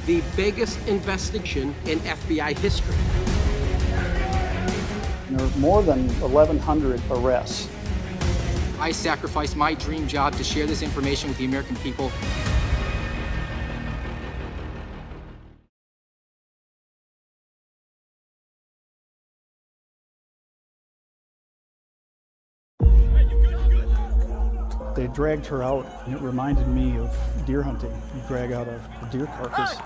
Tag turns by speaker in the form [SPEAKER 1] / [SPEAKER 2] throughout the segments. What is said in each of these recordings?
[SPEAKER 1] the biggest investigation in FBI history.
[SPEAKER 2] There are more than 1,100 arrests.
[SPEAKER 3] I sacrificed my dream job to share this information with the American people.
[SPEAKER 2] They dragged her out, and it reminded me of deer hunting. You drag out a deer carcass.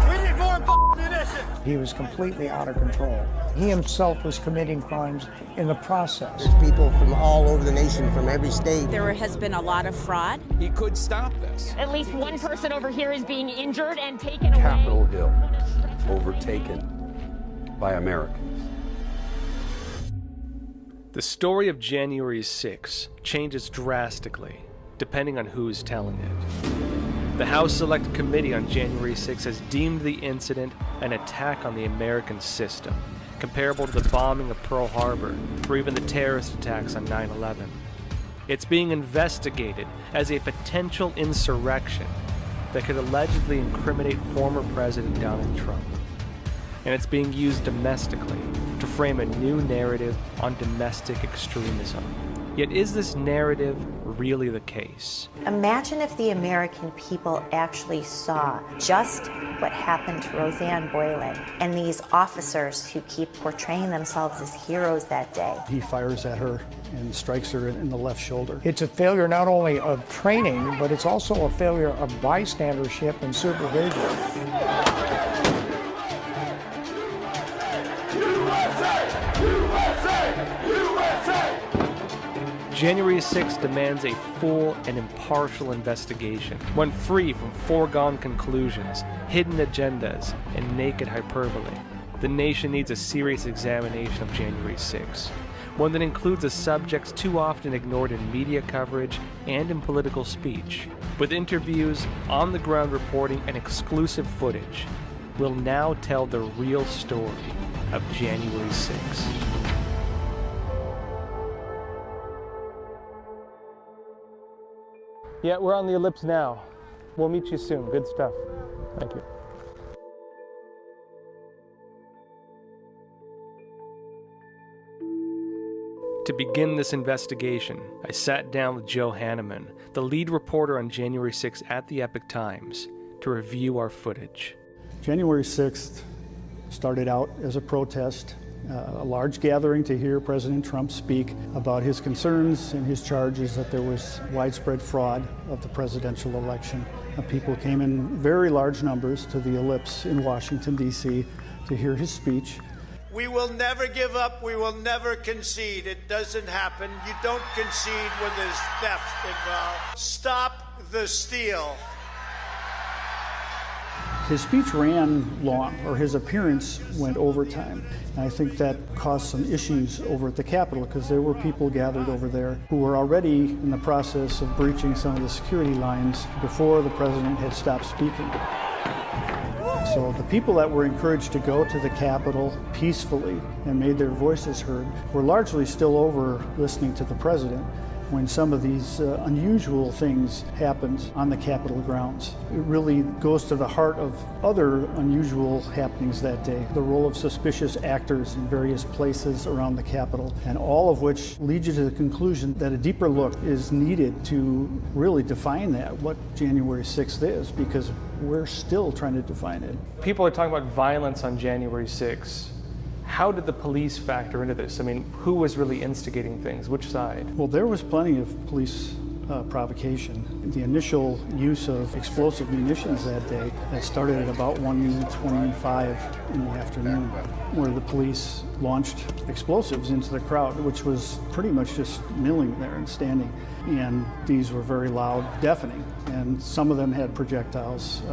[SPEAKER 4] We need more munitions!
[SPEAKER 5] He was completely out of control. He himself was committing crimes in the process.
[SPEAKER 6] There's people from all over the nation, from every state.
[SPEAKER 7] There has been a lot of fraud.
[SPEAKER 8] He could stop this.
[SPEAKER 9] At least one person over here is being injured and taken away.
[SPEAKER 10] Capitol Hill, overtaken by Americans.
[SPEAKER 11] The story of January 6 changes drastically, depending on who's telling it. The House Select Committee on January 6 has deemed the incident an attack on the American system, comparable to the bombing of Pearl Harbor, or even the terrorist attacks on 9/11. It's being investigated as a potential insurrection that could allegedly incriminate former President Donald Trump. And it's being used domestically to frame a new narrative on domestic extremism. Yet is this narrative really the case?
[SPEAKER 12] Imagine if the American people actually saw just what happened to Roseanne Boylan and these officers who keep portraying themselves as heroes that day.
[SPEAKER 2] He fires at her and strikes her in the left shoulder.
[SPEAKER 5] It's a failure not only of training, but it's also a failure of bystandership and supervision.
[SPEAKER 11] January 6 demands a full and impartial investigation, one free from foregone conclusions, hidden agendas, and naked hyperbole. The nation needs a serious examination of January 6, one that includes the subjects too often ignored in media coverage and in political speech. With interviews, on-the-ground reporting, and exclusive footage, we'll now tell the real story of January 6. Yeah, we're on the ellipse now. We'll meet you soon. Good stuff. Thank you. To begin this investigation, I sat down with Joe Hanneman, the lead reporter on January 6th at the Epoch Times, to review our footage.
[SPEAKER 2] January 6th started out as a protest, a large gathering to hear President Trump speak about his concerns and his charges that there was widespread fraud of the presidential election. People came in very large numbers to the ellipse in Washington, D.C. to hear his speech.
[SPEAKER 4] We will never give up. We will never concede. It doesn't happen. You don't concede when there's theft involved. Stop the steal.
[SPEAKER 2] His speech ran long, or his appearance went overtime. And I think that caused some issues over at the Capitol because there were people gathered over there who were already in the process of breaching some of the security lines before the president had stopped speaking. So the people that were encouraged to go to the Capitol peacefully and made their voices heard were largely still over listening to the president when some of these unusual things happened on the Capitol grounds. It really goes to the heart of other unusual happenings that day. The role of suspicious actors in various places around the Capitol, and all of which lead you to the conclusion that a deeper look is needed to really define that, what January 6th is, because we're still trying to define it.
[SPEAKER 11] People are talking about violence on January 6th. How did the police factor into this? I mean, who was really instigating things? Which side?
[SPEAKER 2] Well, there was plenty of police provocation. The initial use of explosive munitions that day, that started at about 1:25 in the afternoon, where the police launched explosives into the crowd, which was pretty much just milling there and standing. And these were very loud, deafening. And some of them had projectiles,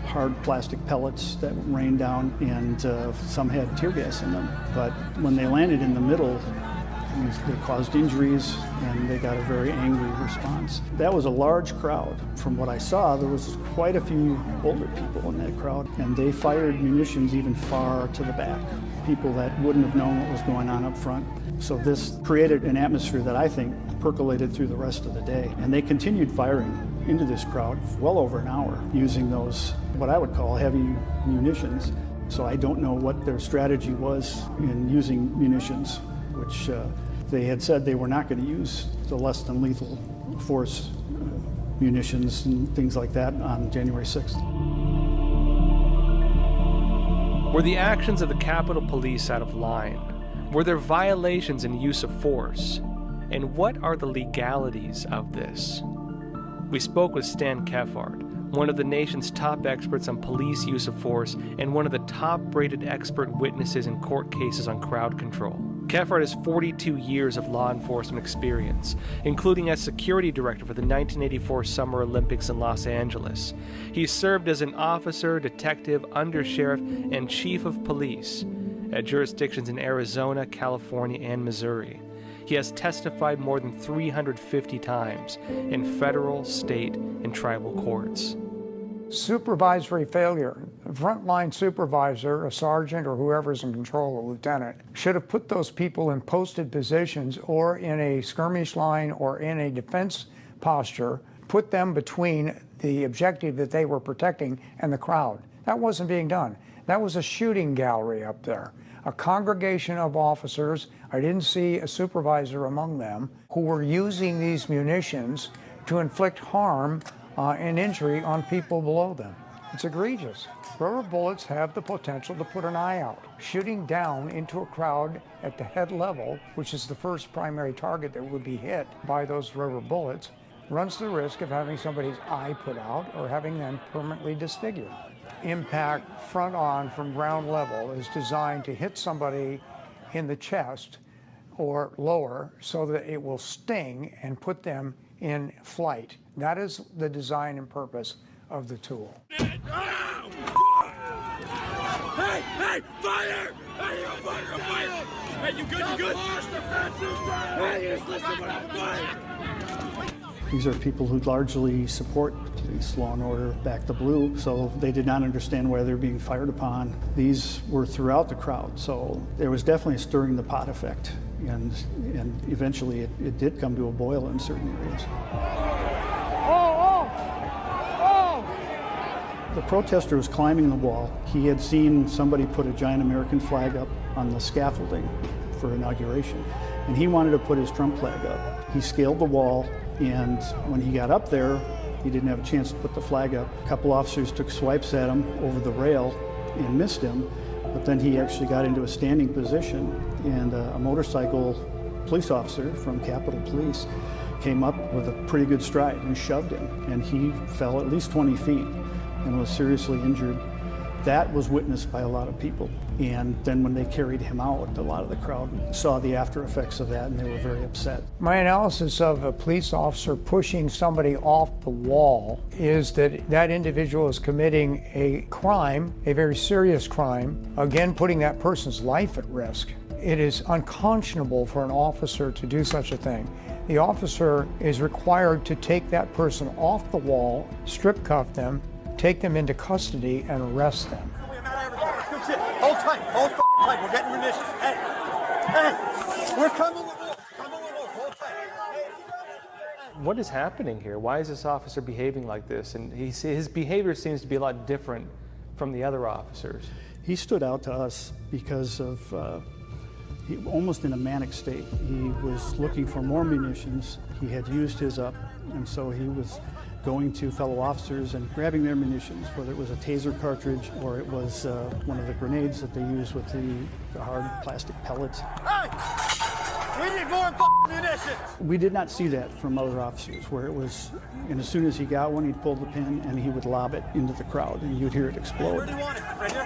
[SPEAKER 2] hard plastic pellets that rained down, and some had tear gas in them. But when they landed in the middle, they caused injuries, and they got a very angry response. That was a large crowd. From what I saw, there was quite a few older people in that crowd, and they fired munitions even far to the back, people that wouldn't have known what was going on up front. So this created an atmosphere that I think percolated through the rest of the day, and they continued firing into this crowd well over an hour using those, what I would call heavy munitions. So I don't know what their strategy was in using munitions, which they had said they were not going to use the less than lethal force munitions and things like that on January 6th.
[SPEAKER 11] Were the actions of the Capitol Police out of line? Were there violations in use of force? And what are the legalities of this? We spoke with Stan Keffard, one of the nation's top experts on police use of force and one of the top-rated expert witnesses in court cases on crowd control. Keffard has 42 years of law enforcement experience, including as security director for the 1984 Summer Olympics in Los Angeles. He served as an officer, detective, undersheriff, and chief of police at jurisdictions in Arizona, California, and Missouri. He has testified more than 350 times in federal, state, and tribal courts.
[SPEAKER 5] Supervisory failure. A frontline supervisor, a sergeant, or whoever's in control, a lieutenant, should have put those people in posted positions or in a skirmish line or in a defense posture, put them between the objective that they were protecting and the crowd. That wasn't being done. That was a shooting gallery up there. A congregation of officers, I didn't see a supervisor among them, who were using these munitions to inflict harm and injury on people below them. It's egregious. Rubber bullets have the potential to put an eye out. Shooting down into a crowd at the head level, which is the first primary target that would be hit by those rubber bullets, runs the risk of having somebody's eye put out or having them permanently disfigured. Impact front on from ground level is designed to hit somebody in the chest or lower so that it will sting and put them in flight. That is the design and purpose of the tool.
[SPEAKER 8] Hey, fire! Hey, fire! Hey, you good? You good? Hey, you just listen when I'm fired!
[SPEAKER 2] These are people who largely support police law and order, back the blue, so they did not understand why they're being fired upon. These were throughout the crowd, so there was definitely a stirring the pot effect, and eventually it did come to a boil in certain areas. The protester was climbing the wall. He had seen somebody put a giant American flag up on the scaffolding for inauguration, and he wanted to put his Trump flag up. He scaled the wall, and when he got up there, he didn't have a chance to put the flag up. A couple officers took swipes at him over the rail and missed him, but then he actually got into a standing position, and a motorcycle police officer from Capitol Police came up with a pretty good stride and shoved him, and he fell at least 20 feet and was seriously injured. That was witnessed by a lot of people. And then when they carried him out, a lot of the crowd saw the after effects of that, and they were very upset.
[SPEAKER 5] My analysis of a police officer pushing somebody off the wall is that that individual is committing a crime, a very serious crime, again putting that person's life at risk. It is unconscionable for an officer to do such a thing. The officer is required to take that person off the wall, strip cuff them, take them into custody, and arrest them.
[SPEAKER 8] Hold tight, hold tight. We're getting munitions. Hey, we're coming. Hold tight.
[SPEAKER 11] What is happening here? Why is this officer behaving like this? And his behavior seems to be a lot different from the other officers.
[SPEAKER 2] He stood out to us because of he almost in a manic state. He was looking for more munitions. He had used his up, and so he was going to fellow officers and grabbing their munitions, whether it was a taser cartridge or it was one of the grenades that they use with the hard plastic pellets.
[SPEAKER 8] Hey! We need more munitions!
[SPEAKER 2] We did not see that from other officers, where it was, and as soon as he got one, he'd pull the pin and he would lob it into the crowd, and you'd hear it explode.
[SPEAKER 8] Where do you want it? Right here?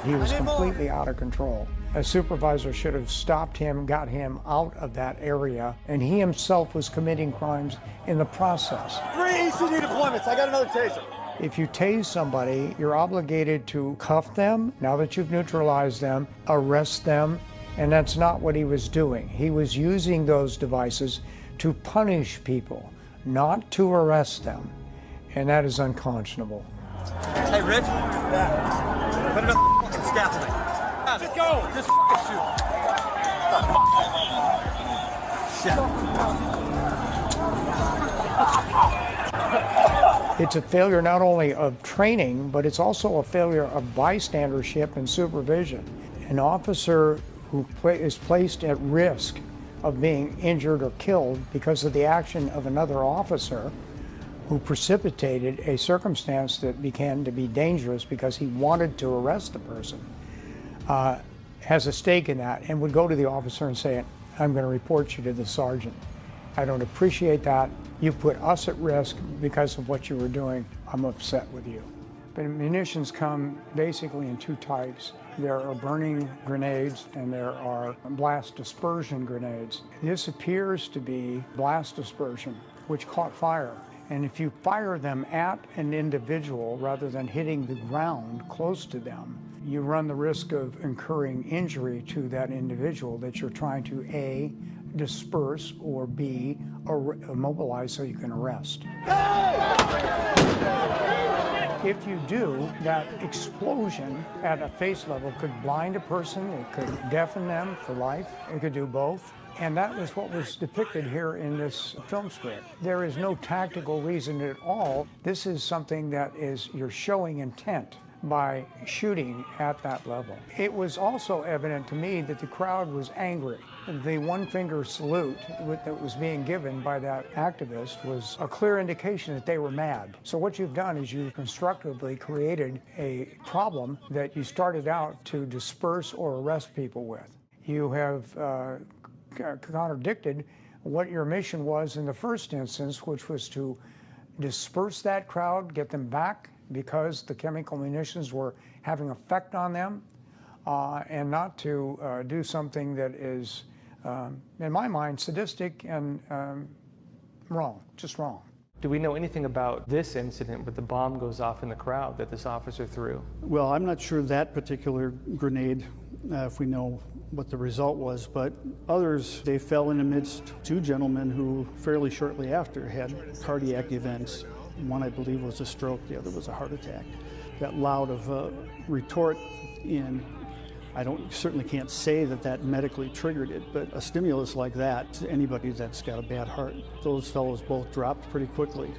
[SPEAKER 5] He was completely out of control. A supervisor should have stopped him, got him out of that area, and he himself was committing crimes in the process.
[SPEAKER 8] 3 ECD deployments. I got another taser.
[SPEAKER 5] If you tase somebody, you're obligated to cuff them, now that you've neutralized them, arrest them, and that's not what he was doing. He was using those devices to punish people, not to arrest them, and that is unconscionable.
[SPEAKER 8] Hey, Rich. Yeah. Put him in the scaffolding. Just go. Just shoot.
[SPEAKER 5] It's a failure not only of training, but it's also a failure of bystandership and supervision. An officer who is placed at risk of being injured or killed because of the action of another officer who precipitated a circumstance that began to be dangerous because he wanted to arrest the person, has a stake in that and would go to the officer and say, I'm going to report you to the sergeant. I don't appreciate that. You put us at risk because of what you were doing. I'm upset with you. But munitions come basically in two types. There are burning grenades and there are blast dispersion grenades. This appears to be blast dispersion, which caught fire. And if you fire them at an individual rather than hitting the ground close to them, you run the risk of incurring injury to that individual that you're trying to A, disperse, or B, immobilize so you can arrest. If you do, that explosion at a face level could blind a person, it could deafen them for life, it could do both. And that was what was depicted here in this film script. There is no tactical reason at all. This is something that is, you're showing intent by shooting at that level. It was also evident to me that the crowd was angry. The one-finger salute that was being given by that activist was a clear indication that they were mad. So what you've done is you've constructively created a problem that you started out to disperse or arrest people with. You have contradicted what your mission was in the first instance, which was to disperse that crowd, get them back because the chemical munitions were having effect on them, and not to do something that is, in my mind, sadistic and wrong, just wrong.
[SPEAKER 11] Do we know anything about this incident where the bomb goes off in the crowd that this officer threw?
[SPEAKER 2] Well, I'm not sure that particular grenade, if we know what the result was, but others, they fell in amidst two gentlemen who fairly shortly after had cardiac events. One, I believe, was a stroke, the other was a heart attack. That loud of a retort in, certainly can't say that medically triggered it, but a stimulus like that, to anybody that's got a bad heart, those fellows both dropped pretty quickly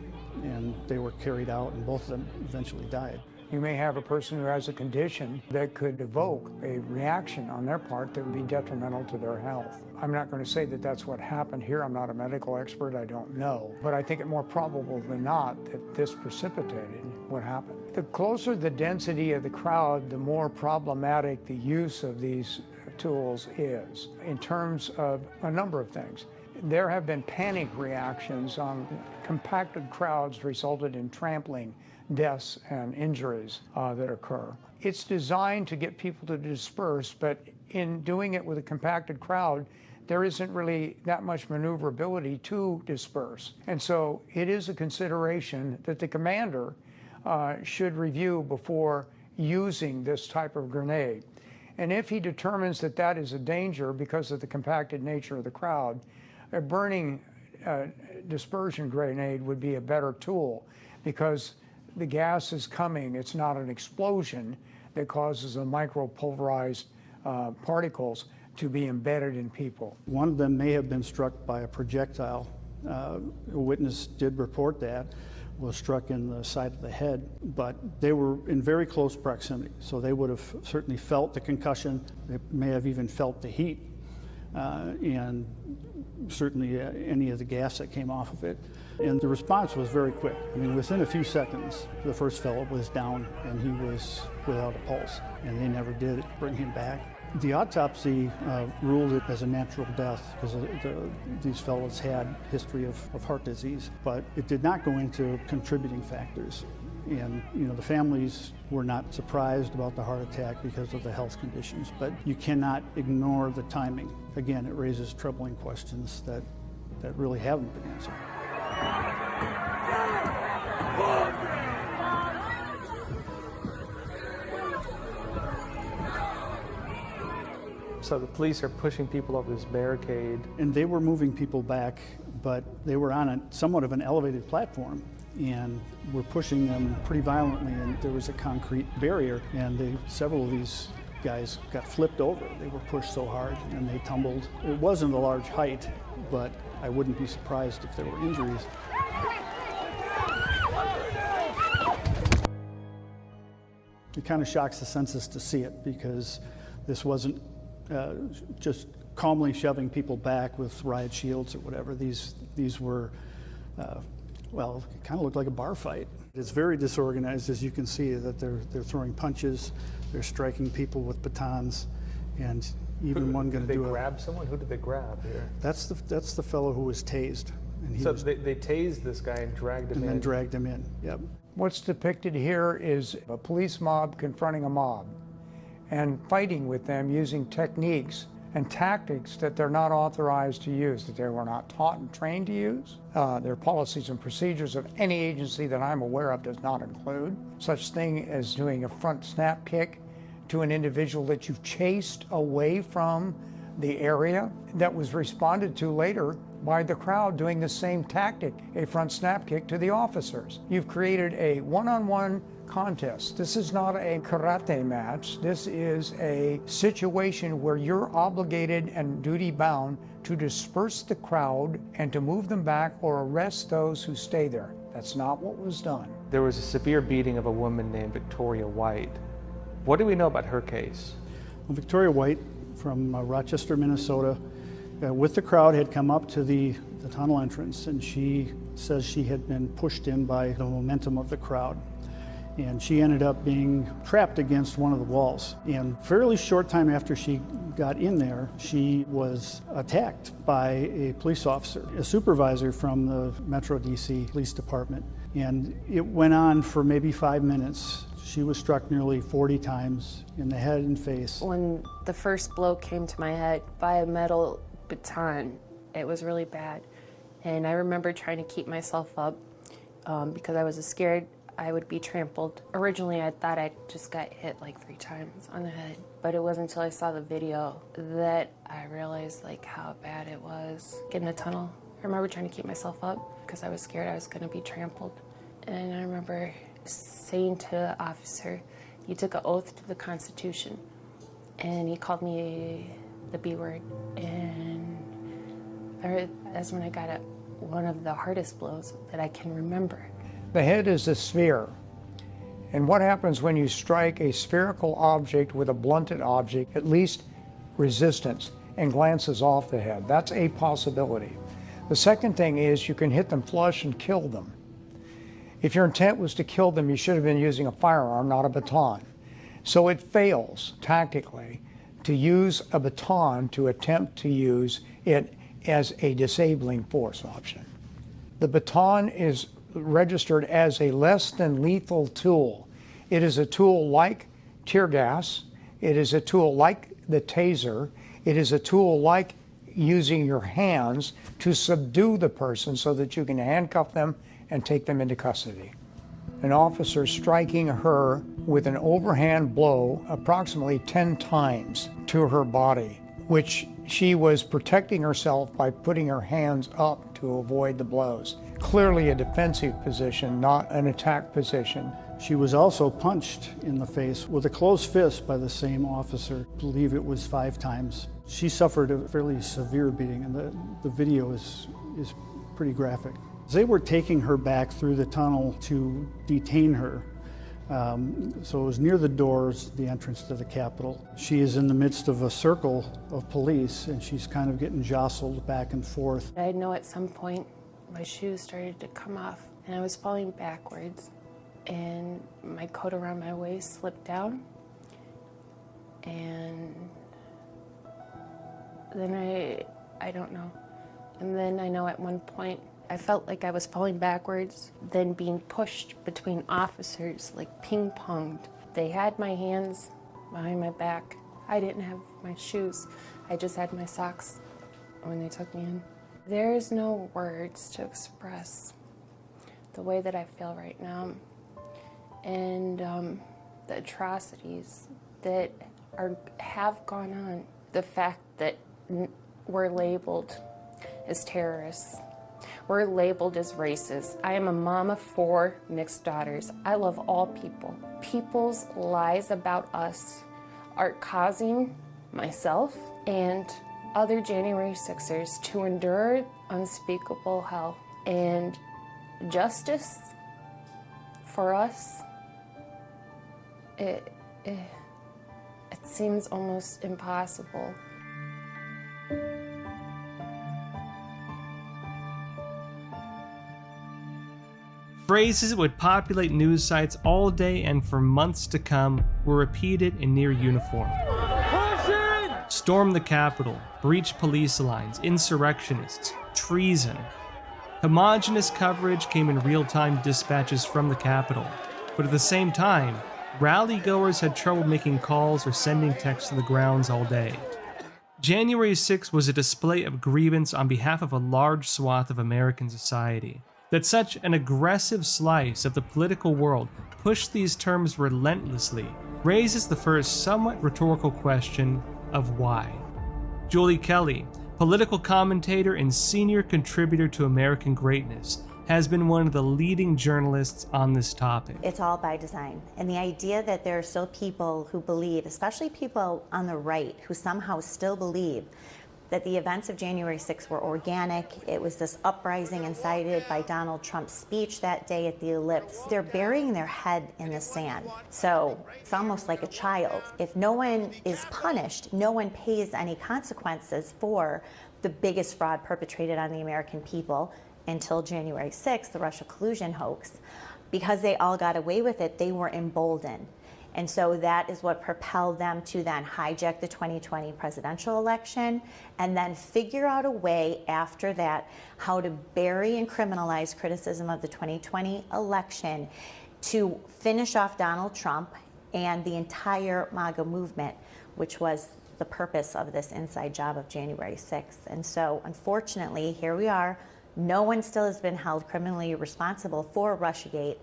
[SPEAKER 2] and they were carried out and both of them eventually died.
[SPEAKER 5] You may have a person who has a condition that could evoke a reaction on their part that would be detrimental to their health. I'm not going to say that that's what happened here. I'm not a medical expert. I don't know. But I think it more probable than not that this precipitated what happened. The closer the density of the crowd, the more problematic the use of these tools is in terms of a number of things. There have been panic reactions on compacted crowds resulted in trampling, deaths and injuries that occur. It's designed to get people to disperse, but in doing it with a compacted crowd, there isn't really that much maneuverability to disperse. And so it is a consideration that the commander should review before using this type of grenade. And if he determines that that is a danger because of the compacted nature of the crowd, a burning dispersion grenade would be a better tool because the gas is coming. It's not an explosion that causes the micro-pulverized particles to be embedded in people.
[SPEAKER 2] One of them may have been struck by a projectile. A witness did report that, was struck in the side of the head, but they were in very close proximity, so they would have certainly felt the concussion. They may have even felt the heat, and certainly any of the gas that came off of it. And the response was very quick. I mean, within a few seconds, the first fellow was down and he was without a pulse, and they never did bring him back. The autopsy ruled it as a natural death because these fellows had history of heart disease, but it did not go into contributing factors. And the families were not surprised about the heart attack because of the health conditions, but you cannot ignore the timing. Again, it raises troubling questions that really haven't been answered.
[SPEAKER 11] So the police are pushing people over this barricade.
[SPEAKER 2] And they were moving people back, but they were on somewhat of an elevated platform and were pushing them pretty violently, and there was a concrete barrier, and several of these guys got flipped over. They were pushed so hard and they tumbled. It wasn't a large height, but I wouldn't be surprised if there were injuries. It kind of shocks the senses to see it, because this wasn't just calmly shoving people back with riot shields or whatever. These were, well, it kind of looked like a bar fight. It's very disorganized, as you can see, that they're throwing punches, they're striking people with batons, and even one going to do
[SPEAKER 11] Did they grab someone? Who did they grab here?
[SPEAKER 2] That's the fellow who was tased. And
[SPEAKER 11] So they tased this guy and dragged him in?
[SPEAKER 2] And then dragged him in, yep.
[SPEAKER 5] What's depicted here is a police mob confronting a mob and fighting with them using techniques and tactics that they're not authorized to use, that they were not taught and trained to use. Their policies and procedures of any agency that I'm aware of does not include such thing as doing a front snap kick to an individual that you've chased away from the area, that was responded to later by the crowd doing the same tactic, a front snap kick to the officers. You've created a one-on-one contest. This is not a karate match. This is a situation where you're obligated and duty-bound to disperse the crowd and to move them back or arrest those who stay there. That's not what was done.
[SPEAKER 11] There was a severe beating of a woman named Victoria White. What do we know about her case?
[SPEAKER 2] Well, Victoria White from Rochester, Minnesota, with the crowd had come up to the tunnel entrance, and she says she had been pushed in by the momentum of the crowd. And she ended up being trapped against one of the walls. And fairly short time after she got in there, she was attacked by a police officer, a supervisor from the Metro DC Police Department. And it went on for maybe 5 minutes. She was struck nearly 40 times in the head and face.
[SPEAKER 13] When the first blow came to my head by a metal baton, it was really bad. And I remember trying to keep myself up because I was scared I would be trampled. Originally, I thought I just got hit like 3 times on the head, but it wasn't until I saw the video that I realized like how bad it was. Getting the tunnel, I remember trying to keep myself up because I was scared I was gonna be trampled. And I remember saying to the officer, "You took an oath to the Constitution," and he called me the B word, and that's when I got one of the hardest blows that I can remember.
[SPEAKER 5] The head is a sphere, and what happens when you strike a spherical object with a blunted object, at least resistance, and glances off the head? That's a possibility. The second thing is you can hit them flush and kill them. If your intent was to kill them, you should have been using a firearm, not a baton. So it fails tactically to use a baton to attempt to use it as a disabling force option. The baton is registered as a less than lethal tool. It is a tool like tear gas. It is a tool like the taser. It is a tool like using your hands to subdue the person so that you can handcuff them and take them into custody. An officer striking her with an overhand blow approximately 10 times to her body, which she was protecting herself by putting her hands up to avoid the blows. Clearly a defensive position, not an attack position.
[SPEAKER 2] She was also punched in the face with a closed fist by the same officer. I believe it was 5 times. She suffered a fairly severe beating, and the video is pretty graphic. They were taking her back through the tunnel to detain her. So it was near the doors, the entrance to the Capitol. She is in the midst of a circle of police, and she's kind of getting jostled back and forth.
[SPEAKER 13] I know at some point my shoes started to come off, and I was falling backwards, and my coat around my waist slipped down, and then I don't know. And then I know at one point I felt like I was falling backwards, then being pushed between officers, like ping-ponged. They had my hands behind my back. I didn't have my shoes. I just had my socks when they took me in. There's no words to express the way that I feel right now, and the atrocities that have gone on. The fact that we're labeled as terrorists. We're labeled as racist. I am a mom of 4 mixed daughters. I love all people. People's lies about us are causing myself and other January 6ers to endure unspeakable hell. And justice for us, it seems almost impossible.
[SPEAKER 11] Phrases that would populate news sites all day and for months to come were repeated in near uniform. Storm the Capitol, breach police lines, insurrectionists, treason. Homogeneous coverage came in real-time dispatches from the Capitol, but at the same time, rally-goers had trouble making calls or sending texts to the grounds all day. January 6th was a display of grievance on behalf of a large swath of American society. That such an aggressive slice of the political world pushed these terms relentlessly raises the first somewhat rhetorical question of why. Julie Kelly, political commentator and senior contributor to American Greatness, has been one of the leading journalists on this topic.
[SPEAKER 12] It's all by design. And the idea that there are still people who believe, especially people on the right, who somehow still believe that the events of January 6th were organic. It was this uprising incited by Donald Trump's speech that day at the Ellipse. They're burying their head in the sand. So it's almost like a child. If no one is punished, no one pays any consequences for the biggest fraud perpetrated on the American people until January 6th, the Russia collusion hoax. Because they all got away with it, they were emboldened. And so that is what propelled them to then hijack the 2020 presidential election and then figure out a way after that how to bury and criminalize criticism of the 2020 election to finish off Donald Trump and the entire MAGA movement, which was the purpose of this inside job of January 6th. And so unfortunately, here we are. No one still has been held criminally responsible for Russiagate.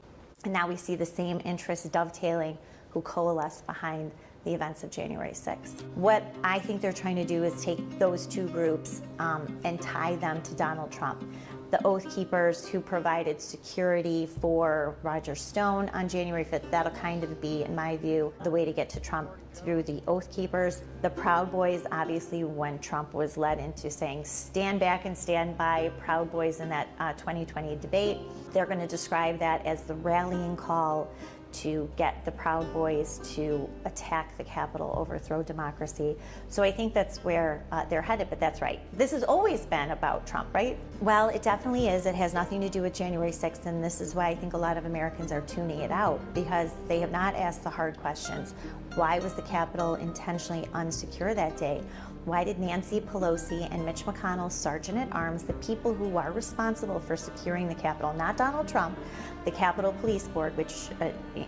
[SPEAKER 12] And now we see the same interests dovetailing who coalesced behind the events of January 6th. What I think they're trying to do is take those two groups and tie them to Donald Trump. The Oath Keepers who provided security for Roger Stone on January 5th, that'll kind of be, in my view, the way to get to Trump through the Oath Keepers. The Proud Boys, obviously, when Trump was led into saying, stand back and stand by, Proud Boys in that 2020 debate, they're going to describe that as the rallying call to get the Proud Boys to attack the Capitol, overthrow democracy. So I think that's where they're headed, but that's right. This has always been about Trump, right? Well, it definitely is. It has nothing to do with January 6th, and this is why I think a lot of Americans are tuning it out, because they have not asked the hard questions. Why was the Capitol intentionally unsecure that day? Why did Nancy Pelosi and Mitch McConnell, Sergeant-at-Arms, the people who are responsible for securing the Capitol, not Donald Trump, the Capitol Police Board, which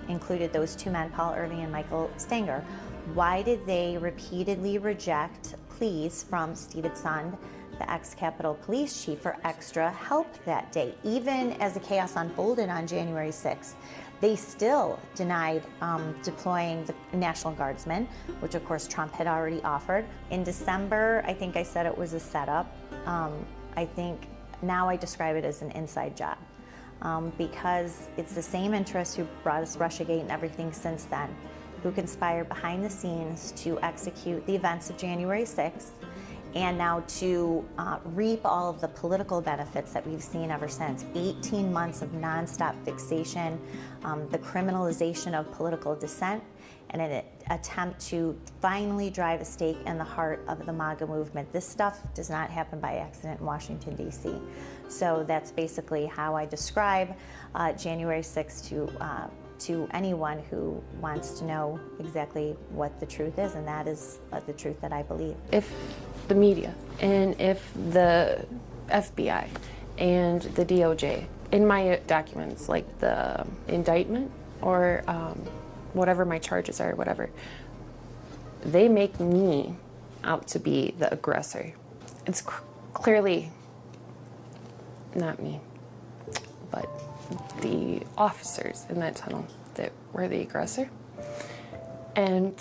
[SPEAKER 12] included those two men, Paul Irving and Michael Stenger, why did they repeatedly reject pleas from Stephen Sund, the ex-Capitol Police Chief, for extra help that day? Even as the chaos unfolded on January 6th, they still denied deploying the National Guardsmen, which of course Trump had already offered. In December, I think I said it was a setup. I think now I describe it as an inside job. Because it's the same interests who brought us Russiagate and everything since then, who conspired behind the scenes to execute the events of January 6th, and now to reap all of the political benefits that we've seen ever since. 18 months of nonstop fixation, the criminalization of political dissent, and an attempt to finally drive a stake in the heart of the MAGA movement. This stuff does not happen by accident in Washington, D.C. So that's basically how I describe January 6th to anyone who wants to know exactly what the truth is, and that is the truth that I believe.
[SPEAKER 13] If the media and if the FBI and the DOJ, in my documents, like the indictment or whatever my charges are, whatever, they make me out to be the aggressor. It's clearly not me, but the officers in that tunnel that were the aggressor. And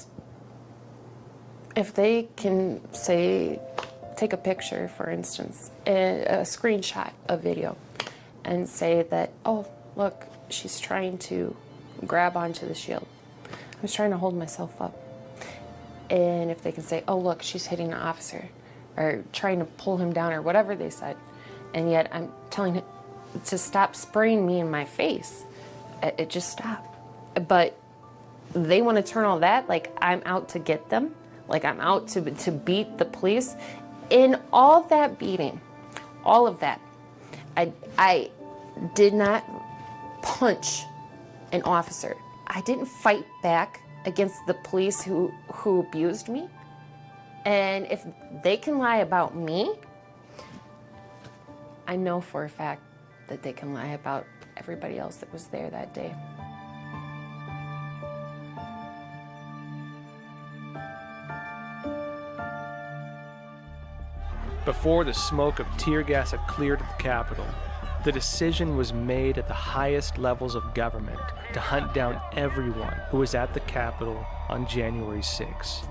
[SPEAKER 13] if they can say, take a picture, for instance, a screenshot of video, and say that, oh, look, she's trying to grab onto the shield. I was trying to hold myself up. And if they can say, oh, look, she's hitting an officer, or trying to pull him down, or whatever they said, and yet I'm telling him to stop spraying me in my face. It just stopped. But they want to turn all that like I'm out to get them, like I'm out to beat the police. In all that beating, all of that, I did not punch an officer. I didn't fight back against the police who abused me. And if they can lie about me, I know for a fact that they can lie about everybody else that was there that day.
[SPEAKER 11] Before the smoke of tear gas had cleared the Capitol, the decision was made at the highest levels of government to hunt down everyone who was at the Capitol on January 6.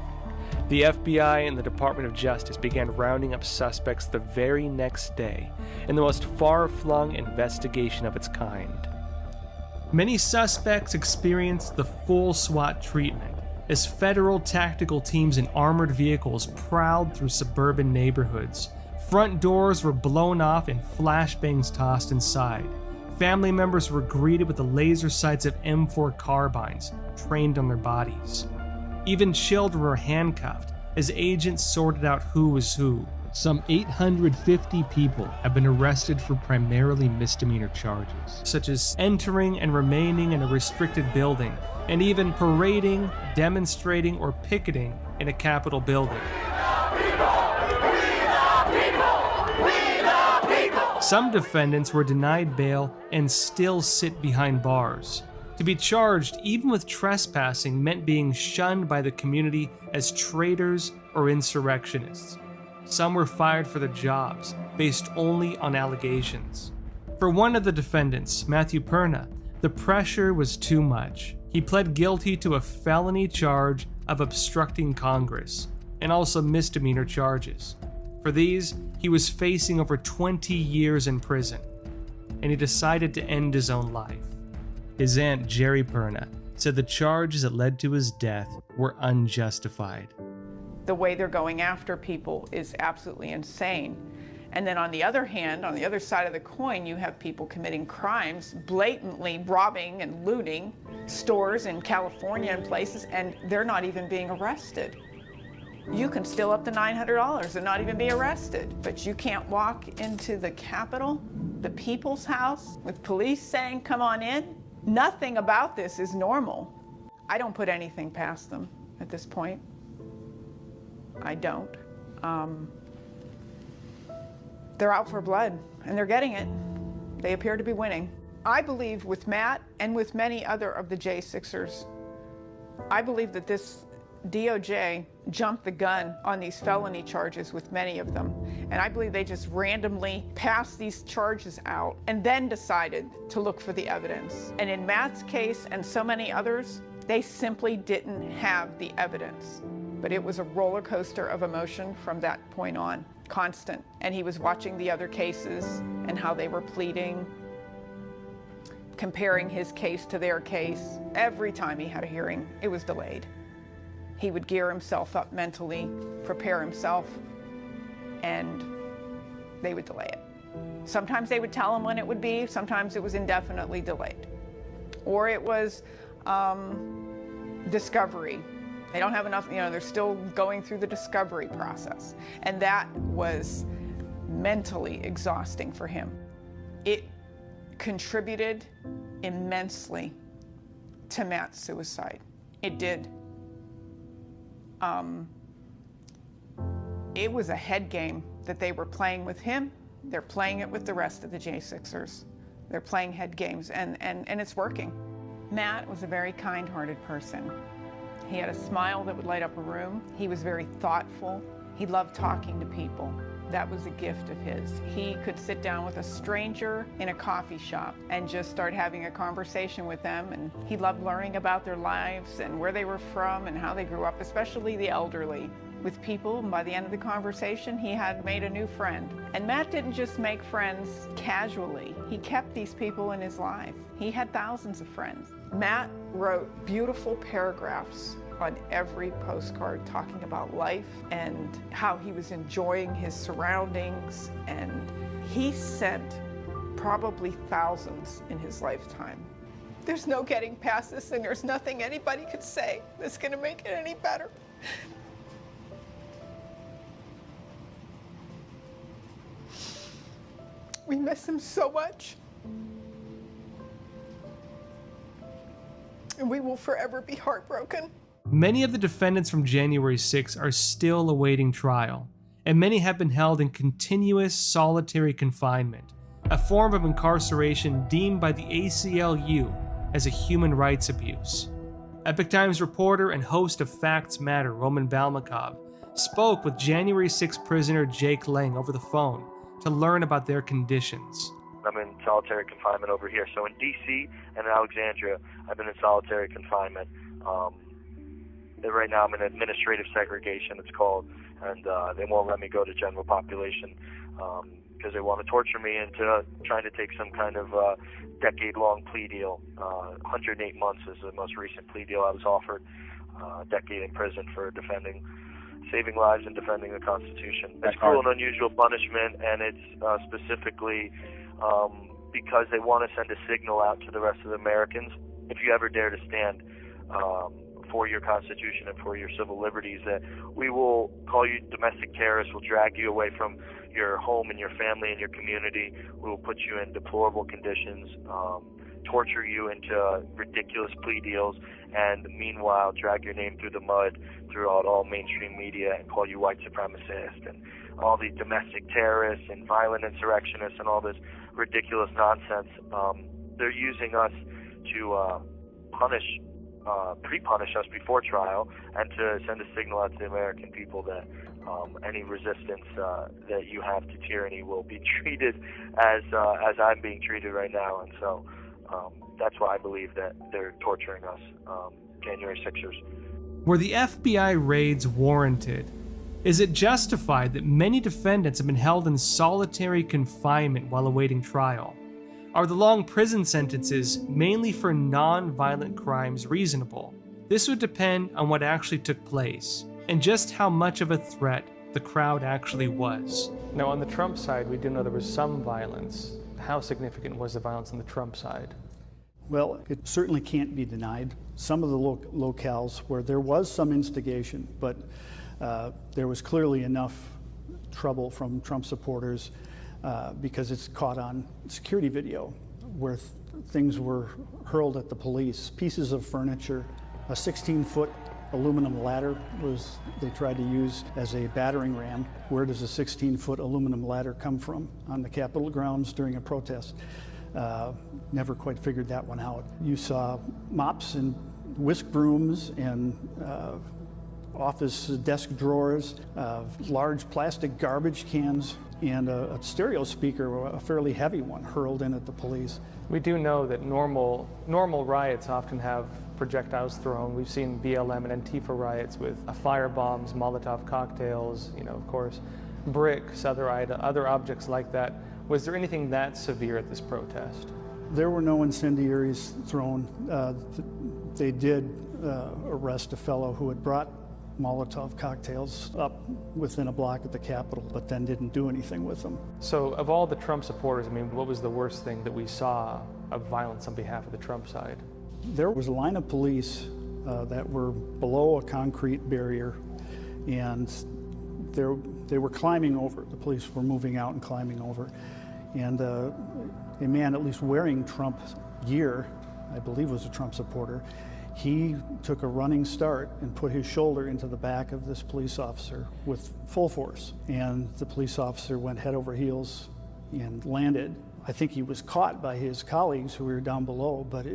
[SPEAKER 11] The FBI and the Department of Justice began rounding up suspects the very next day in the most far-flung investigation of its kind. Many suspects experienced the full SWAT treatment as federal tactical teams in armored vehicles prowled through suburban neighborhoods. Front doors were blown off and flashbangs tossed inside. Family members were greeted with the laser sights of M4 carbines trained on their bodies. Even children were handcuffed as agents sorted out who was who. Some 850 people have been arrested for primarily misdemeanor charges, such as entering and remaining in a restricted building, and even parading, demonstrating, or picketing in a Capitol building. Some defendants were denied bail and still sit behind bars. To be charged even with trespassing meant being shunned by the community as traitors or insurrectionists. Some were fired for their jobs, based only on allegations. For one of the defendants, Matthew Perna, the pressure was too much. He pled guilty to a felony charge of obstructing Congress, and also misdemeanor charges. For these, he was facing over 20 years in prison, and he decided to end his own life. His aunt, Jerry Perna, said the charges that led to his death were unjustified.
[SPEAKER 14] The way they're going after people is absolutely insane. And then on the other hand, on the other side of the coin, you have people committing crimes, blatantly robbing and looting stores in California and places, and they're not even being arrested. You can steal up to $900 and not even be arrested, but you can't walk into the Capitol, the People's House, with police saying, come on in. Nothing about this is normal. I don't put anything past them at this point. I don't. They're out for blood, and they're getting it. They appear to be winning. I believe with Matt and with many other of the J6ers, I believe that this DOJ jumped the gun on these felony charges with many of them. And I believe they just randomly passed these charges out and then decided to look for the evidence. And in Matt's case and so many others, they simply didn't have the evidence. But it was a roller coaster of emotion from that point on, constant. And he was watching the other cases and how they were pleading, comparing his case to their case. Every time he had a hearing, it was delayed. He would gear himself up mentally, prepare himself, and they would delay it. Sometimes they would tell him when it would be, sometimes it was indefinitely delayed. Or it was discovery. They don't have enough, they're still going through the discovery process. And that was mentally exhausting for him. It contributed immensely to Matt's suicide. It did. It was a head game that they were playing with him. They're playing it with the rest of the J6ers. They're playing head games, and it's working. Matt was a very kind-hearted person. He had a smile that would light up a room. He was very thoughtful. He loved talking to people. That was a gift of his. He could sit down with a stranger in a coffee shop and just start having a conversation with them, and he loved learning about their lives and where they were from and how they grew up, especially the elderly. With people, and by the end of the conversation, he had made a new friend. And Matt didn't just make friends casually. He kept these people in his life. He had thousands of friends. Matt wrote beautiful paragraphs on every postcard talking about life and how he was enjoying his surroundings, and he sent probably thousands in his lifetime. There's no getting past this, and there's nothing anybody could say that's going to make it any better. We miss him so much. And we will forever be heartbroken.
[SPEAKER 11] Many of the defendants from January 6 are still awaiting trial, and many have been held in continuous solitary confinement, a form of incarceration deemed by the ACLU as a human rights abuse. Epoch Times reporter and host of Facts Matter, Roman Balmakov, spoke with January 6 prisoner Jake Lang over the phone to learn about their conditions.
[SPEAKER 15] I'm in solitary confinement over here. So in D.C. and in Alexandria, I've been in solitary confinement. Right now I'm in administrative segregation, it's called, and they won't let me go to general population because they want to torture me into trying to take some kind of decade-long plea deal. 108 months is the most recent plea deal I was offered. A decade in prison for saving lives and defending the Constitution. It's cruel and unusual punishment, and it's specifically because they want to send a signal out to the rest of the Americans. If you ever dare to stand for your Constitution and for your civil liberties, that we will call you domestic terrorists, we'll drag you away from your home and your family and your community, we will put you in deplorable conditions, torture you into ridiculous plea deals, and meanwhile drag your name through the mud throughout all mainstream media and call you white supremacist and all these domestic terrorists and violent insurrectionists and all this ridiculous nonsense. They're using us to pre-punish us before trial and to send a signal out to the American people that any resistance that you have to tyranny will be treated as I'm being treated right now. And so that's why I believe that they're torturing us, January 6ers.
[SPEAKER 11] Were the FBI raids warranted? Is it justified that many defendants have been held in solitary confinement while awaiting trial? Are the long prison sentences, mainly for non-violent crimes, reasonable? This would depend on what actually took place, and just how much of a threat the crowd actually was. Now, on the Trump side, we do know there was some violence. How significant was the violence on the Trump side?
[SPEAKER 2] Well, it certainly can't be denied. Some of the locales where there was some instigation, but there was clearly enough trouble from Trump supporters because it's caught on security video where things were hurled at the police. Pieces of furniture, a 16-foot aluminum ladder they tried to use as a battering ram. Where does a 16-foot aluminum ladder come from on the Capitol grounds during a protest? Never quite figured that one out. You saw mops and whisk brooms and office desk drawers, large plastic garbage cans, and a stereo speaker, a fairly heavy one, hurled in at the police.
[SPEAKER 11] We do know that normal riots often have projectiles thrown. We've seen BLM and Antifa riots with firebombs, Molotov cocktails, of course, bricks, other objects like that. Was there anything that severe at this protest?
[SPEAKER 2] There were no incendiaries thrown. They did arrest a fellow who had brought Molotov cocktails up within a block of the Capitol, but then didn't do anything with them.
[SPEAKER 11] So of all the Trump supporters, what was the worst thing that we saw of violence on behalf of the Trump side?
[SPEAKER 2] There was a line of police that were below a concrete barrier, and they were climbing over. The police were moving out and climbing over. And a man, at least wearing Trump gear, I believe was a Trump supporter, he took a running start and put his shoulder into the back of this police officer with full force. And the police officer went head over heels and landed. I think he was caught by his colleagues who were down below, but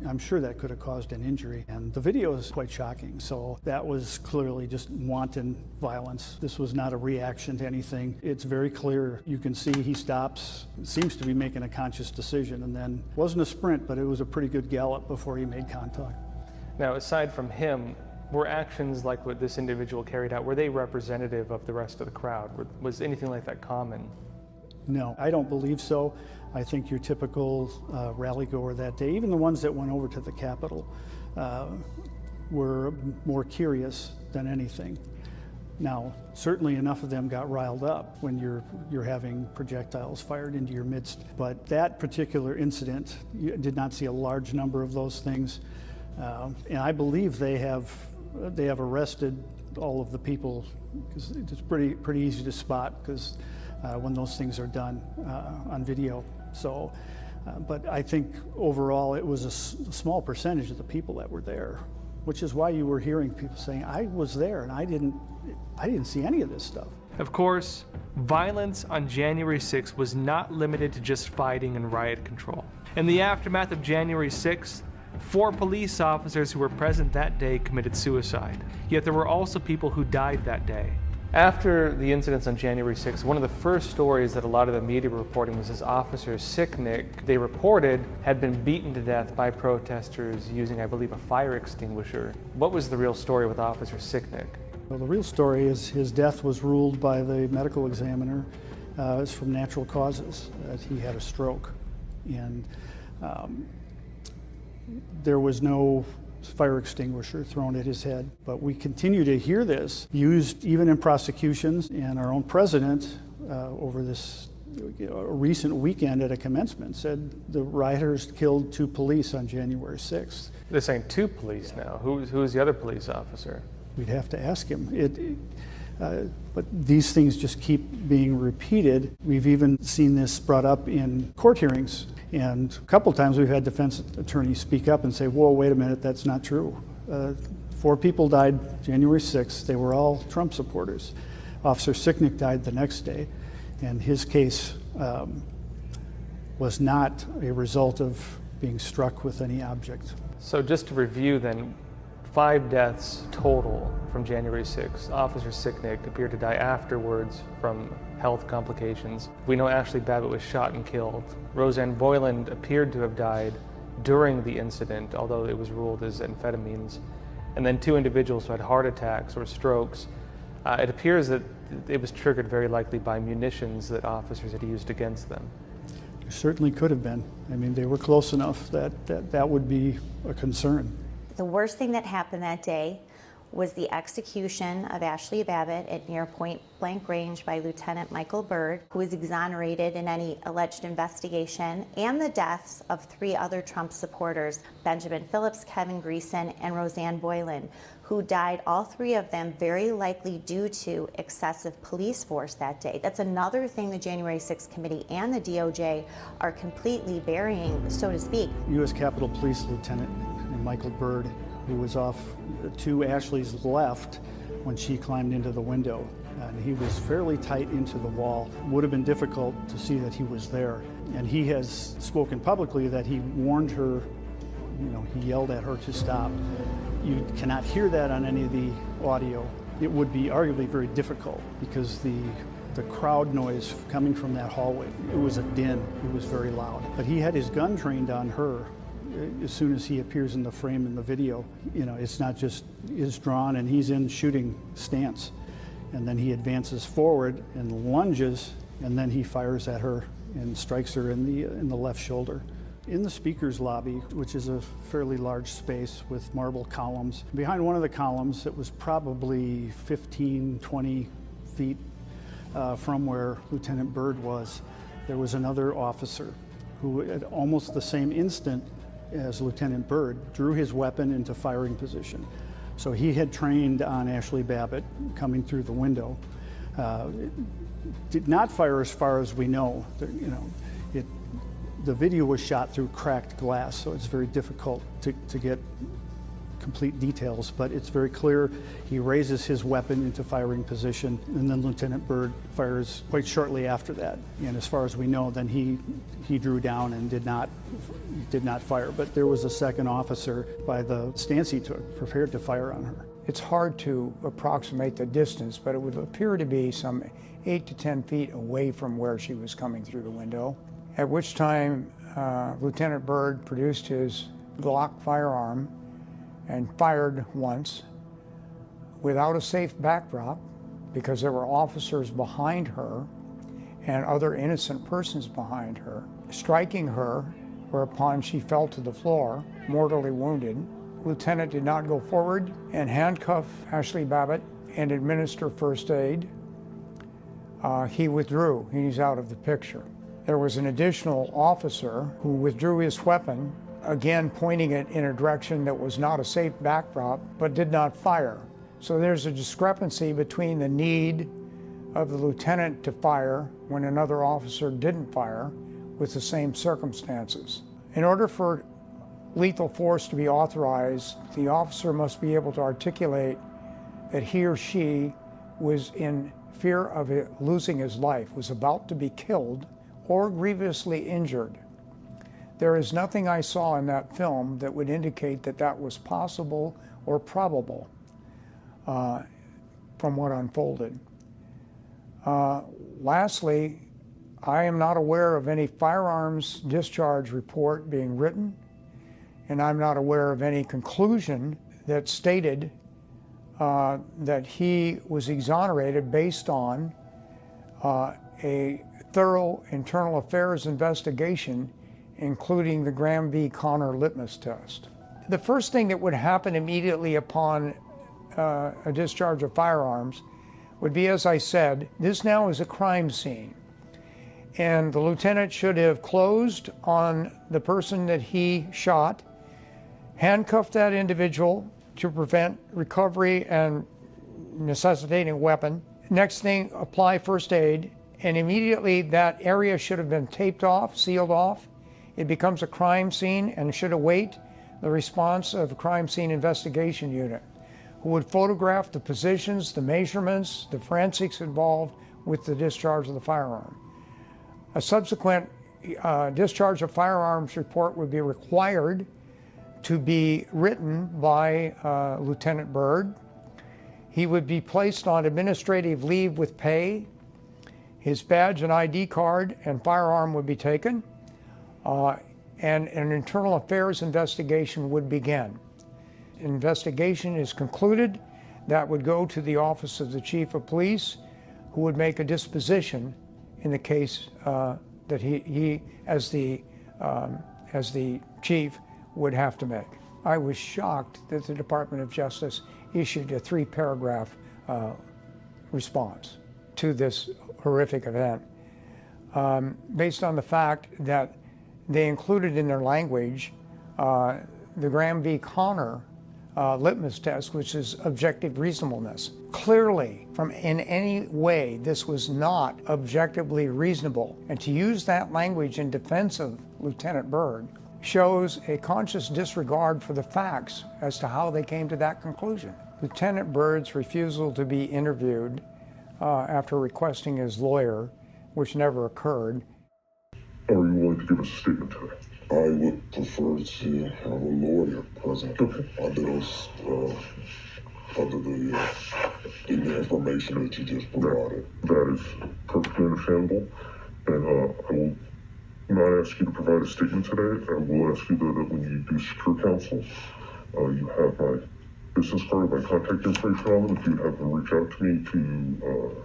[SPEAKER 2] I'm sure that could have caused an injury. And the video is quite shocking. So that was clearly just wanton violence. This was not a reaction to anything. It's very clear. You can see he stops, seems to be making a conscious decision, and then it wasn't a sprint, but it was a pretty good gallop before he made contact.
[SPEAKER 11] Now, aside from him, were actions like what this individual carried out, were they representative of the rest of the crowd? Was anything like that common?
[SPEAKER 2] No, I don't believe so. I think your typical rally goer that day, even the ones that went over to the Capitol, were more curious than anything. Now, certainly enough of them got riled up when you're having projectiles fired into your midst, but that particular incident, you did not see a large number of those things, and I believe they have arrested all of the people, because it's pretty easy to spot because when those things are done on video. So, but I think overall it was a small percentage of the people that were there, which is why you were hearing people saying, "I was there and I didn't see any of this stuff."
[SPEAKER 11] Of course, violence on January 6th was not limited to just fighting and riot control. In the aftermath of January 6th, 4 police officers who were present that day committed suicide. Yet there were also people who died that day. After the incidents on January 6th, one of the first stories that a lot of the media were reporting was this Officer Sicknick, they reported, had been beaten to death by protesters using, I believe, a fire extinguisher. What was the real story with Officer Sicknick?
[SPEAKER 2] Well, the real story is his death was ruled by the medical examiner as from natural causes, that he had a stroke. And there was no fire extinguisher thrown at his head. But we continue to hear this used even in prosecutions, and our own president over this recent weekend at a commencement said the rioters killed 2 police on January 6th.
[SPEAKER 11] They're saying 2 police now. Who's the other police officer?
[SPEAKER 2] We'd have to ask him. But these things just keep being repeated. We've even seen this brought up in court hearings. And a couple times we've had defense attorneys speak up and say, "Whoa, wait a minute, that's not true." 4 people died January 6th. They were all Trump supporters. Officer Sicknick died the next day, and his case was not a result of being struck with any object.
[SPEAKER 11] So just to review then, 5 deaths total from January 6th. Officer Sicknick appeared to die afterwards from health complications. We know Ashley Babbitt was shot and killed. Roseanne Boyland appeared to have died during the incident, although it was ruled as amphetamines. And then 2 individuals who had heart attacks or strokes. It appears that it was triggered very likely by munitions that officers had used against them.
[SPEAKER 2] It certainly could have been. I mean, they were close enough that would be a concern.
[SPEAKER 12] The worst thing that happened that day was the execution of Ashley Babbitt at near point blank range by Lieutenant Michael Byrd, who was exonerated in any alleged investigation, and the deaths of 3 other Trump supporters, Benjamin Phillips, Kevin Greason, and Roseanne Boyland, who died, all 3 of them, very likely due to excessive police force that day. That's another thing the January 6th committee and the DOJ are completely burying, so to speak.
[SPEAKER 2] U.S. Capitol Police Lieutenant Michael Byrd, who was off to Ashley's left when she climbed into the window. And he was fairly tight into the wall. Would have been difficult to see that he was there. And he has spoken publicly that he warned her, he yelled at her to stop. You cannot hear that on any of the audio. It would be arguably very difficult because the crowd noise coming from that hallway, it was a din, it was very loud. But he had his gun trained on her. As soon as he appears in the frame in the video, it's not just is drawn and he's in shooting stance. And then he advances forward and lunges, and then he fires at her and strikes her in the left shoulder. In the speaker's lobby, which is a fairly large space with marble columns, behind one of the columns that was probably 15, 20 feet from where Lieutenant Byrd was, there was another officer who at almost the same instant as Lieutenant Byrd drew his weapon into firing position. So he had trained on Ashley Babbitt coming through the window. Did not fire as far as we know. The video was shot through cracked glass, so it's very difficult to get complete details, but it's very clear he raises his weapon into firing position, and then Lieutenant Byrd fires quite shortly after that. And as far as we know, then he drew down and did not fire. But there was a second officer by the stance he took, prepared to fire on her.
[SPEAKER 5] It's hard to approximate the distance, but it would appear to be some 8 to 10 feet away from where she was coming through the window, at which time Lieutenant Byrd produced his Glock firearm and fired once without a safe backdrop because there were officers behind her and other innocent persons behind her, striking her, whereupon she fell to the floor, mortally wounded. lieutenant did not go forward and handcuff Ashley Babbitt and administer first aid. He withdrew. He's out of the picture. There was an additional officer who withdrew his weapon, again pointing it in a direction that was not a safe backdrop, but did not fire. So there's a discrepancy between the need of the lieutenant to fire when another officer didn't fire with the same circumstances. In order for lethal force to be authorized, the officer must be able to articulate that he or she was in fear of losing his life, was about to be killed or grievously injured. There is nothing I saw in that film that would indicate that that was possible or probable from what unfolded. Lastly, I am not aware of any firearms discharge report being written, and I'm not aware of any conclusion that stated that he was exonerated based on a thorough internal affairs investigation, including the Graham v. Connor litmus test. The first thing that would happen immediately upon a discharge of firearms would be, as I said, this now is a crime scene. And the lieutenant should have closed on the person that he shot, handcuffed that individual to prevent recovery and necessitating a weapon. Next thing, apply first aid, and immediately that area should have been taped off, sealed off. It becomes a crime scene and should await the response of a crime scene investigation unit, who would photograph the positions, the measurements, the forensics involved with the discharge of the firearm. A subsequent discharge of firearms report would be required to be written by Lieutenant Byrd. He would be placed on administrative leave with pay. His badge and ID card and firearm would be taken, and an internal affairs investigation would begin. Investigation is concluded, that would go to the office of the chief of police, who would make a disposition in the case that he as the chief, would have to make. I was shocked that the Department of Justice issued a 3-paragraph response to this horrific event, based on the fact that they included in their language the Graham v. Connor litmus test, which is objective reasonableness. Clearly, in any way, this was not objectively reasonable. And to use that language in defense of Lieutenant Byrd shows a conscious disregard for the facts as to how they came to that conclusion. Lieutenant Byrd's refusal to be interviewed after requesting his lawyer, which never occurred.
[SPEAKER 16] Are you willing to give us a statement today? I would prefer to have a lawyer present under the information that you just provided. That is perfectly understandable, and I will not ask you to provide a statement today. I will ask you that when you do secure counsel, you have my business card, my contact information on them. If you have them reach out to me to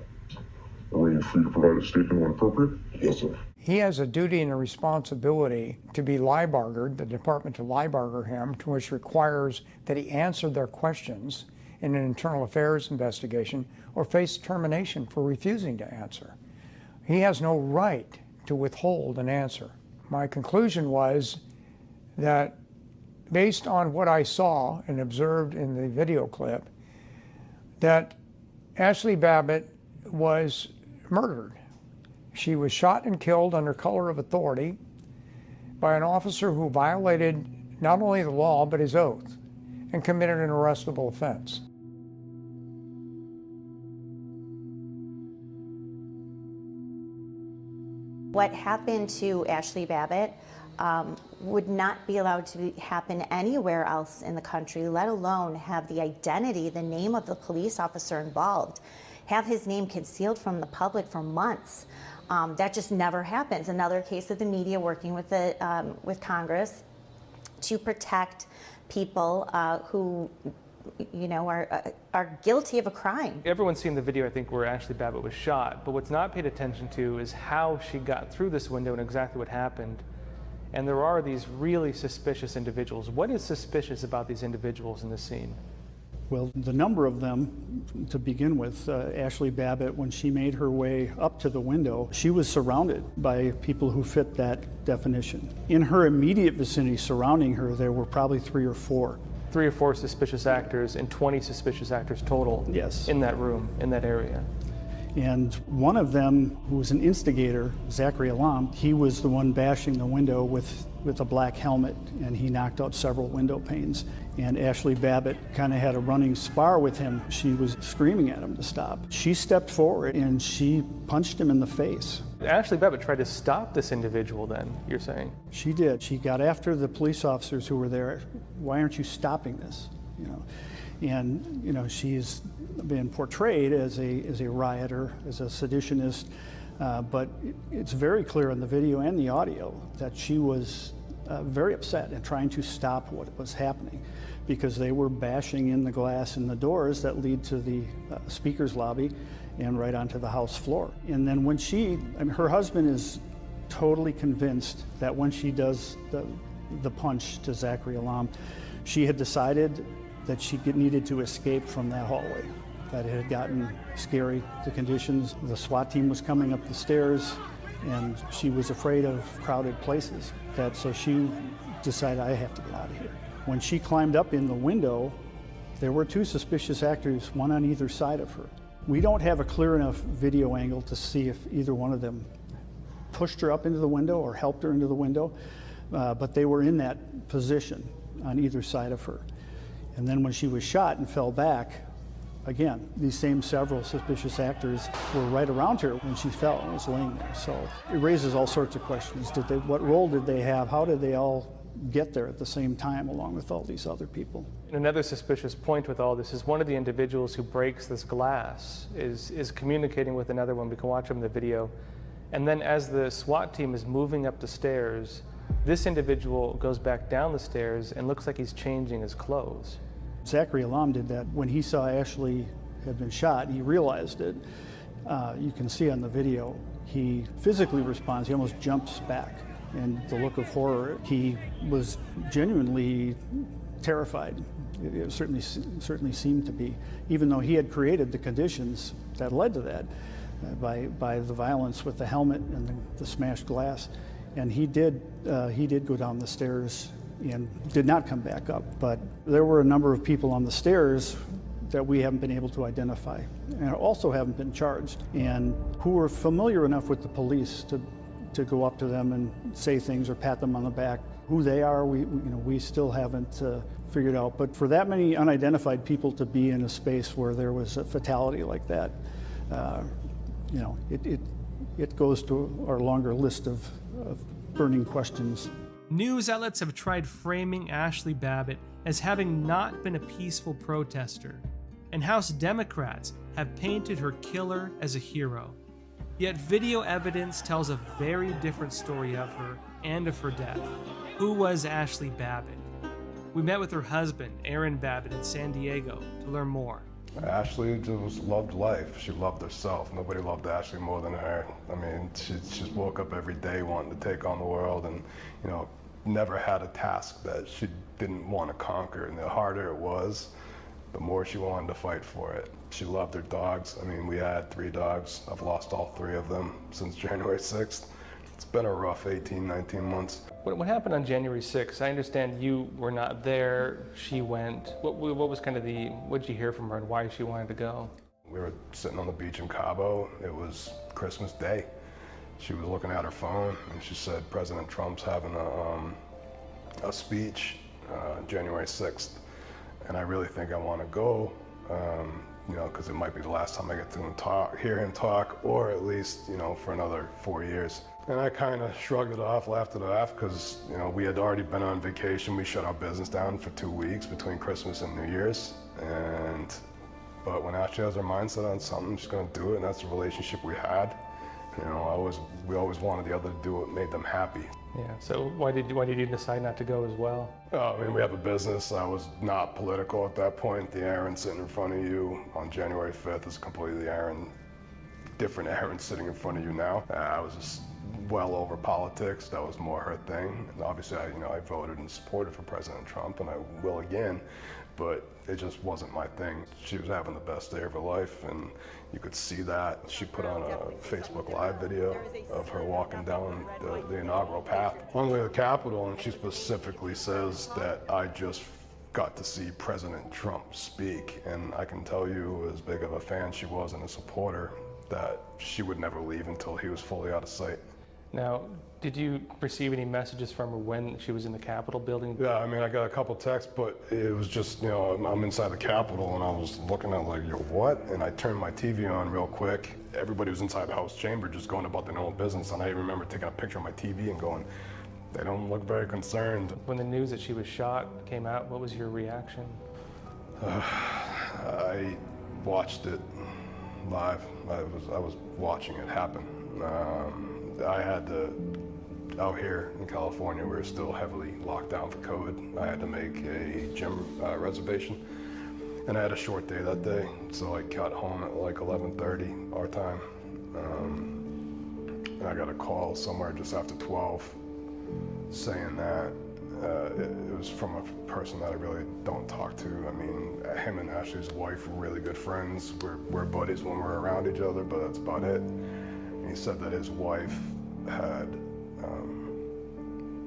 [SPEAKER 16] arrange for you to provide a statement when appropriate. Yes, sir.
[SPEAKER 5] He has a duty and a responsibility to be lie-bargered, the department to lie-barger him, which requires that he answer their questions in an internal affairs investigation or face termination for refusing to answer. He has no right to withhold an answer. My conclusion was that based on what I saw and observed in the video clip, that Ashley Babbitt was murdered. She was shot and killed under color of authority by an officer who violated not only the law but his oath and committed an arrestable offense.
[SPEAKER 12] What happened to Ashley Babbitt would not be allowed to happen anywhere else in the country, let alone have the identity, the name of the police officer involved, have his name concealed from the public for months. That just never happens. Another case of the media working with Congress to protect people who, you know, are guilty of a crime.
[SPEAKER 11] Everyone's seen the video, I think, where Ashley Babbitt was shot, but what's not paid attention to is how she got through this window and exactly what happened. and there are these really suspicious individuals. What is suspicious about these individuals in the scene?
[SPEAKER 2] Well, the number of them, to begin with, Ashley Babbitt, when she made her way up to the window, she was surrounded by people who fit that definition. In her immediate vicinity surrounding her, there were probably 3 or 4.
[SPEAKER 11] 3 or 4 suspicious actors and 20 suspicious actors total.
[SPEAKER 2] Yes.
[SPEAKER 11] In that room, in that area.
[SPEAKER 2] And one of them, who was an instigator, Zachary Alam, he was the one bashing the window with a black helmet, and he knocked out several window panes. And Ashley Babbitt kind of had a running spar with him. She was screaming at him to stop. She stepped forward and she punched him in the face.
[SPEAKER 11] Ashley Babbitt tried to stop this individual then, you're saying?
[SPEAKER 2] She did. She got after the police officers who were there. Why aren't you stopping this? And she's been portrayed as a rioter, as a seditionist, but it's very clear in the video and the audio that she was very upset and trying to stop what was happening, because they were bashing in the glass in the doors that lead to the speaker's lobby and right onto the House floor. And then when her husband is totally convinced that when she does the punch to Zachary Alam, she had decided that she needed to escape from that hallway, that it had gotten scary, the conditions. The SWAT team was coming up the stairs, and she was afraid of crowded places. So she decided, I have to get out of here. When she climbed up in the window, there were 2 suspicious actors, one on either side of her. We don't have a clear enough video angle to see if either one of them pushed her up into the window or helped her into the window, but they were in that position on either side of her. And then when she was shot and fell back, again, these same several suspicious actors were right around her when she fell and was laying there. So it raises all sorts of questions. What role did they have? How did they all get there at the same time along with all these other people?
[SPEAKER 11] And another suspicious point with all this is one of the individuals who breaks this glass is communicating with another one. We can watch him in the video. And then as the SWAT team is moving up the stairs, this individual goes back down the stairs and looks like he's changing his clothes.
[SPEAKER 2] Zachary Alam did that when he saw Ashley had been shot. He realized it. You can see on the video, he physically responds. He almost jumps back. And the look of horror, he was genuinely terrified. It certainly seemed to be, even though he had created the conditions that led to that by the violence with the helmet and the smashed glass. And he did go down the stairs and did not come back up. But there were a number of people on the stairs that we haven't been able to identify and also haven't been charged, and who were familiar enough with the police to go up to them and say things or pat them on the back. Who they are, we still haven't figured out. But for that many unidentified people to be in a space where there was a fatality like that, it goes to our longer list of burning questions.
[SPEAKER 17] News outlets have tried framing Ashley Babbitt as having not been a peaceful protester, and House Democrats have painted her killer as a hero. Yet video evidence tells a very different story of her and of her death. Who was Ashley Babbitt? We met with her husband, Aaron Babbitt, in San Diego to learn more.
[SPEAKER 18] Ashley just loved life. She loved herself. Nobody loved Ashley more than her. I mean, she just woke up every day wanting to take on the world, and, never had a task that she didn't want to conquer. And the harder it was, the more she wanted to fight for it. She loved her dogs. I mean, we had 3 dogs. I've lost all 3 of them since January 6th. It's been a rough 18, 19 months.
[SPEAKER 11] What happened on January 6th? I understand you were not there. She went. What was kind of what did you hear from her and why she wanted to go?
[SPEAKER 18] We were sitting on the beach in Cabo. It was Christmas Day. She was looking at her phone and she said, President Trump's having a speech January 6th. And I really think I want to go, because it might be the last time I get to hear him talk, or at least, for another 4 years. And I kind of shrugged it off, laughed it off, because, we had already been on vacation. We shut our business down for 2 weeks between Christmas and New Year's. But when Ashley has her mindset on something, she's going to do it, and that's the relationship we had. We always wanted the other to do what made them happy.
[SPEAKER 11] Yeah, so why did you decide not to go as well?
[SPEAKER 18] I mean, we have a business. I was not political at that point. The Aaron sitting in front of you on January 5th is completely different Aaron sitting in front of you now. I was just well over politics. That was more her thing. And obviously, I voted and supported for President Trump, and I will again, but it just wasn't my thing. She was having the best day of her life, and you could see that. She put on a Facebook Live video of her walking down the inaugural path on the way to the Capitol, and she specifically says that I just got to see President Trump speak, and I can tell you, as big of a fan she was and a supporter, that she would never leave until he was fully out of sight.
[SPEAKER 11] Now, did you receive any messages from her when she was in the Capitol building?
[SPEAKER 18] Yeah, I mean, I got a couple texts, but it was just, I'm inside the Capitol, and I was looking at like, what? And I turned my TV on real quick. Everybody was inside the House chamber just going about their own business, and I remember taking a picture of my TV and going, they don't look very concerned.
[SPEAKER 11] When the news that she was shot came out, what was your reaction?
[SPEAKER 18] I watched it live. I was watching it happen. I had to, out here in California, we were still heavily locked down for COVID. I had to make a gym reservation, and I had a short day that day, so I got home at like 11:30 our time. And I got a call somewhere just after 12 saying that it was from a person that I really don't talk to. I mean, him and Ashley's wife were really good friends. We're buddies when we're around each other, but that's about it. And he said that his wife had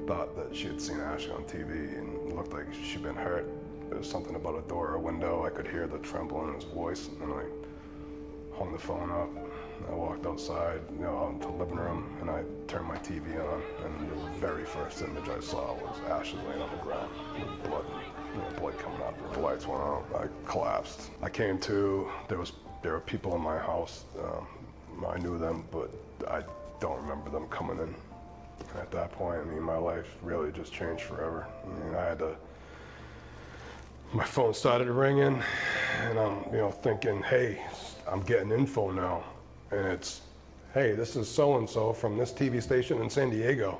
[SPEAKER 18] thought that she had seen Ashley on TV and it looked like she'd been hurt. There was something about a door or a window. I could hear the tremble in his voice, and I hung the phone up. I walked outside, out into the living room, and I turned my TV on, and the very first image I saw was Ashley laying on the ground with blood, blood coming out. The lights went out. I collapsed. I came to. There were people in my house. I knew them, but I don't remember them coming in. At that point, I mean, my life really just changed forever. I mean, my phone started ringing, and I'm, thinking, hey, I'm getting info now. And it's, hey, this is so-and-so from this TV station in San Diego.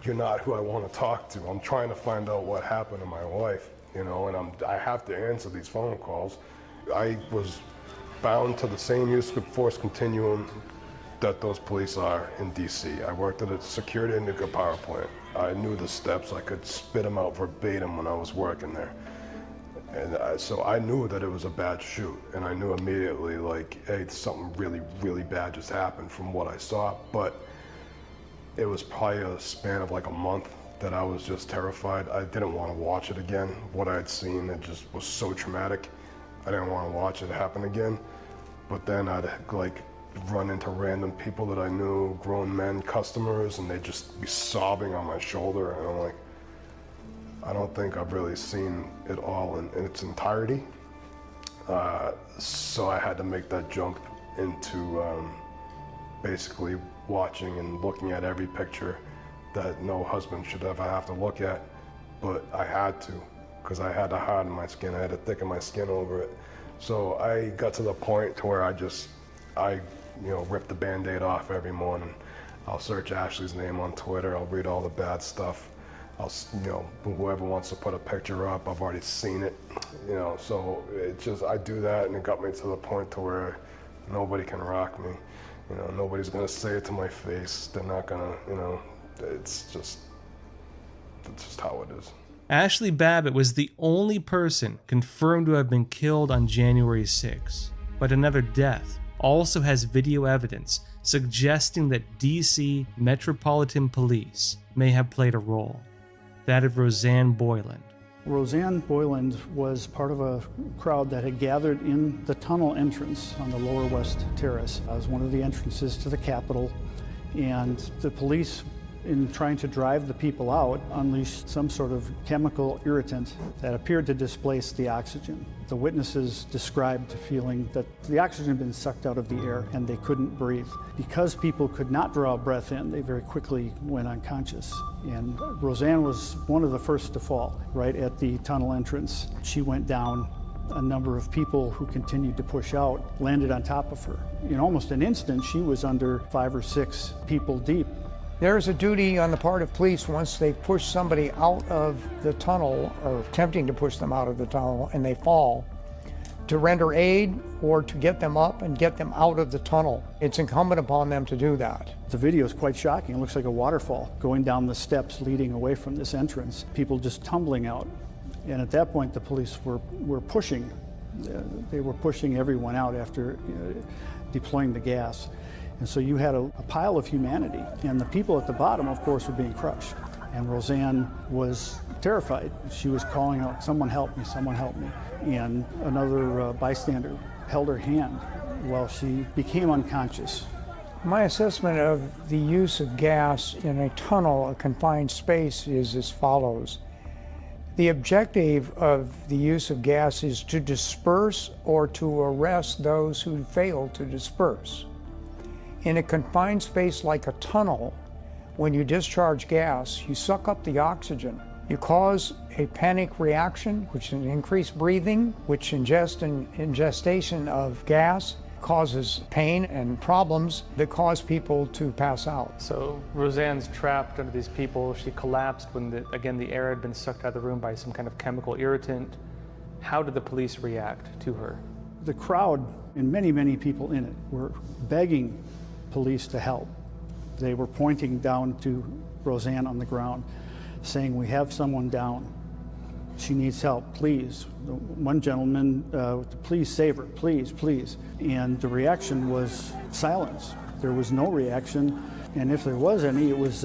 [SPEAKER 18] You're not who I want to talk to. I'm trying to find out what happened to my wife, and I have to answer these phone calls. I was bound to the same use of force continuum that those police are in DC. I worked at a security and nuclear power plant. I knew the steps. I could spit them out verbatim when I was working there. And so I knew that it was a bad shoot, and I knew immediately, like, hey, something really, really bad just happened from what I saw. But it was probably a span of like a month that I was just terrified. I didn't want to watch it again. What I had seen, it just was so traumatic. I didn't want to watch it happen again. But then I'd like run into random people that I knew, grown men, customers, and they'd just be sobbing on my shoulder, and I'm like, I don't think I've really seen it all in its entirety. So I had to make that jump into basically watching and looking at every picture that no husband should ever have to look at, but I had to, because I had to harden my skin, I had to thicken my skin over it. So I got to the point to where I rip the Band-Aid off every morning. I'll search Ashley's name on Twitter, I'll read all the bad stuff. Whoever wants to put a picture up, I've already seen it, so I do that, and it got me to the point to where nobody can rock me. Nobody's gonna say it to my face. They're not gonna, it's just how it is.
[SPEAKER 17] Ashley Babbitt was the only person confirmed to have been killed on January 6, but another death also has video evidence suggesting that DC Metropolitan Police may have played a role. That of Roseanne Boyland.
[SPEAKER 2] Roseanne Boyland was part of a crowd that had gathered in the tunnel entrance on the Lower West Terrace. It was one of the entrances to the Capitol, and the police, in trying to drive the people out, unleashed some sort of chemical irritant that appeared to displace the oxygen. The witnesses described feeling that the oxygen had been sucked out of the air and they couldn't breathe. Because people could not draw a breath in, they very quickly went unconscious. And Roseanne was one of the first to fall right at the tunnel entrance. She went down. A number of people who continued to push out landed on top of her. In almost an instant, she was under 5 or 6 people deep.
[SPEAKER 5] There is a duty on the part of police once they've pushed somebody out of the tunnel or attempting to push them out of the tunnel and they fall, to render aid or to get them up and get them out of the tunnel. It's incumbent upon them to do that.
[SPEAKER 2] The video is quite shocking. It looks like a waterfall going down the steps leading away from this entrance. People just tumbling out. And at that point, the police were pushing. They were pushing everyone out after deploying the gas. And so you had a pile of humanity. And the people at the bottom, of course, were being crushed. And Roseanne was terrified. She was calling out, "Someone help me, someone help me." And another bystander held her hand while she became unconscious.
[SPEAKER 5] My assessment of the use of gas in a tunnel, a confined space, is as follows. The objective of the use of gas is to disperse or to arrest those who fail to disperse. In a confined space like a tunnel, when you discharge gas, you suck up the oxygen. You cause a panic reaction, which is increased breathing, which ingestion of gas causes pain and problems that cause people to pass out.
[SPEAKER 11] So Roseanne's trapped under these people. She collapsed when, the air had been sucked out of the room by some kind of chemical irritant. How did the police react to her?
[SPEAKER 2] The crowd, and many, many people in it, were begging police to help. They were pointing down to Roseanne on the ground, saying, "We have someone down. She needs help, please." One gentleman, "Please save her, please, please." And the reaction was silence. There was no reaction, and if there was any, it was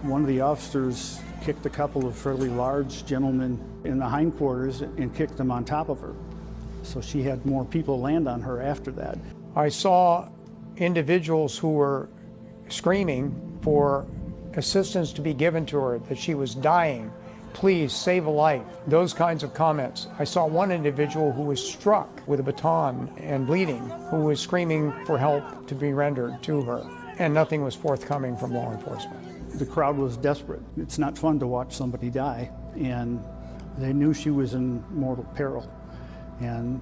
[SPEAKER 2] one of the officers kicked a couple of fairly large gentlemen in the hindquarters and kicked them on top of her. So she had more people land on her after that.
[SPEAKER 5] I saw individuals who were screaming for assistance to be given to her, that she was dying. "Please save a life." Those kinds of comments. I saw one individual who was struck with a baton and bleeding, who was screaming for help to be rendered to her, and nothing was forthcoming from law enforcement.
[SPEAKER 2] The crowd was desperate. It's not fun to watch somebody die, and they knew she was in mortal peril. And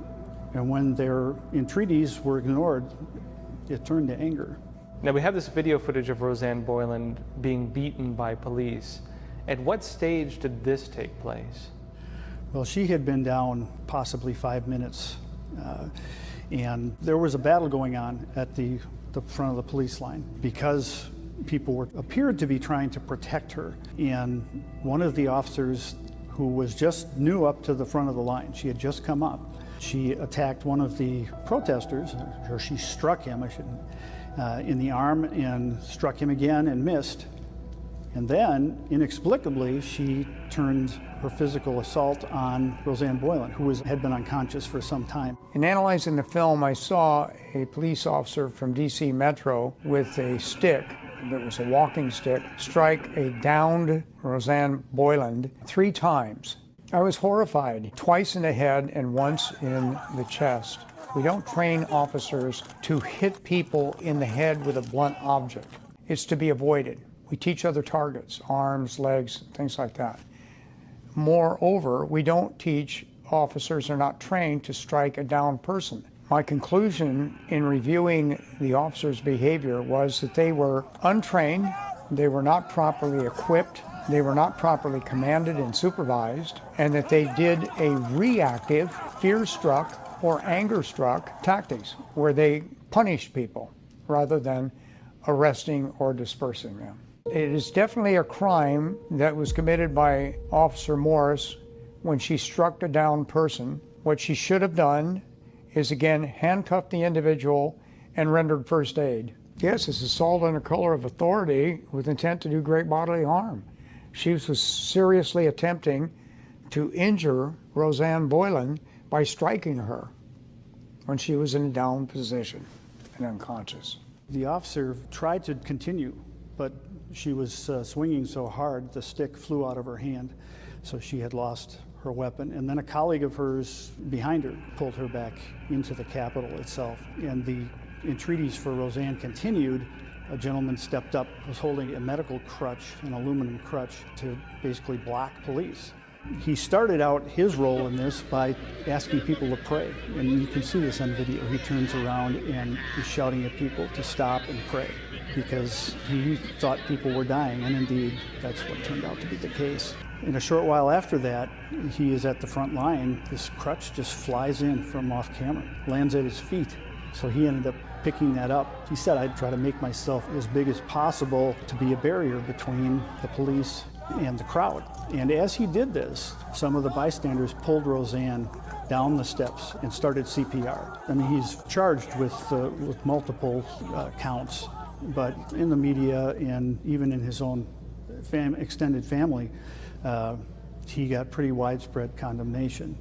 [SPEAKER 2] when their entreaties were ignored, it turned to anger.
[SPEAKER 11] Now we have this video footage of Roseanne Boyland being beaten by police. At what stage did this take place?
[SPEAKER 2] Well, she had been down possibly 5 minutes, and there was a battle going on at the front of the police line because people appeared to be trying to protect her. And one of the officers, who was just new up to the front of the line, she had just come up, she attacked one of the protesters, or she struck him, in the arm, and struck him again and missed. And then, inexplicably, she turned her physical assault on Roseanne Boyland, who had been unconscious for some time.
[SPEAKER 5] In analyzing the film, I saw a police officer from DC Metro with a stick, that was a walking stick, strike a downed Roseanne Boyland 3 times. I was horrified, twice in the head and once in the chest. We don't train officers to hit people in the head with a blunt object. It's to be avoided. We teach other targets, arms, legs, things like that. Moreover, we don't teach officers, are not trained to strike a downed person. My conclusion in reviewing the officers' behavior was that they were untrained, they were not properly equipped, they were not properly commanded and supervised, and that they did a reactive, fear-struck, or anger-struck tactics where they punished people rather than arresting or dispersing them. It is definitely a crime that was committed by Officer Morris when she struck a downed person. What she should have done is, again, handcuffed the individual and rendered first aid. Yes, it's assault under color of authority with intent to do great bodily harm. She was seriously attempting to injure Roseanne Boyland by striking her when she was in a down position and unconscious.
[SPEAKER 2] The officer tried to continue, but she was swinging so hard the stick flew out of her hand, so she had lost her weapon. And then a colleague of hers behind her pulled her back into the Capitol itself. And the entreaties for Roseanne continued. A gentleman stepped up, was holding a medical crutch, an aluminum crutch, to basically block police. He started out his role in this by asking people to pray. And you can see this on video. He turns around and is shouting at people to stop and pray because he thought people were dying, and indeed, that's what turned out to be the case. In a short while after that, he is at the front line, this crutch just flies in from off camera, lands at his feet. So he ended up picking that up. He said, I'd try to make myself as big as possible to be a barrier between the police and the crowd. And as he did this, some of the bystanders pulled Roseanne down the steps and started CPR. I mean, he's charged with multiple counts, but in the media and even in his own extended family, he got pretty widespread condemnation.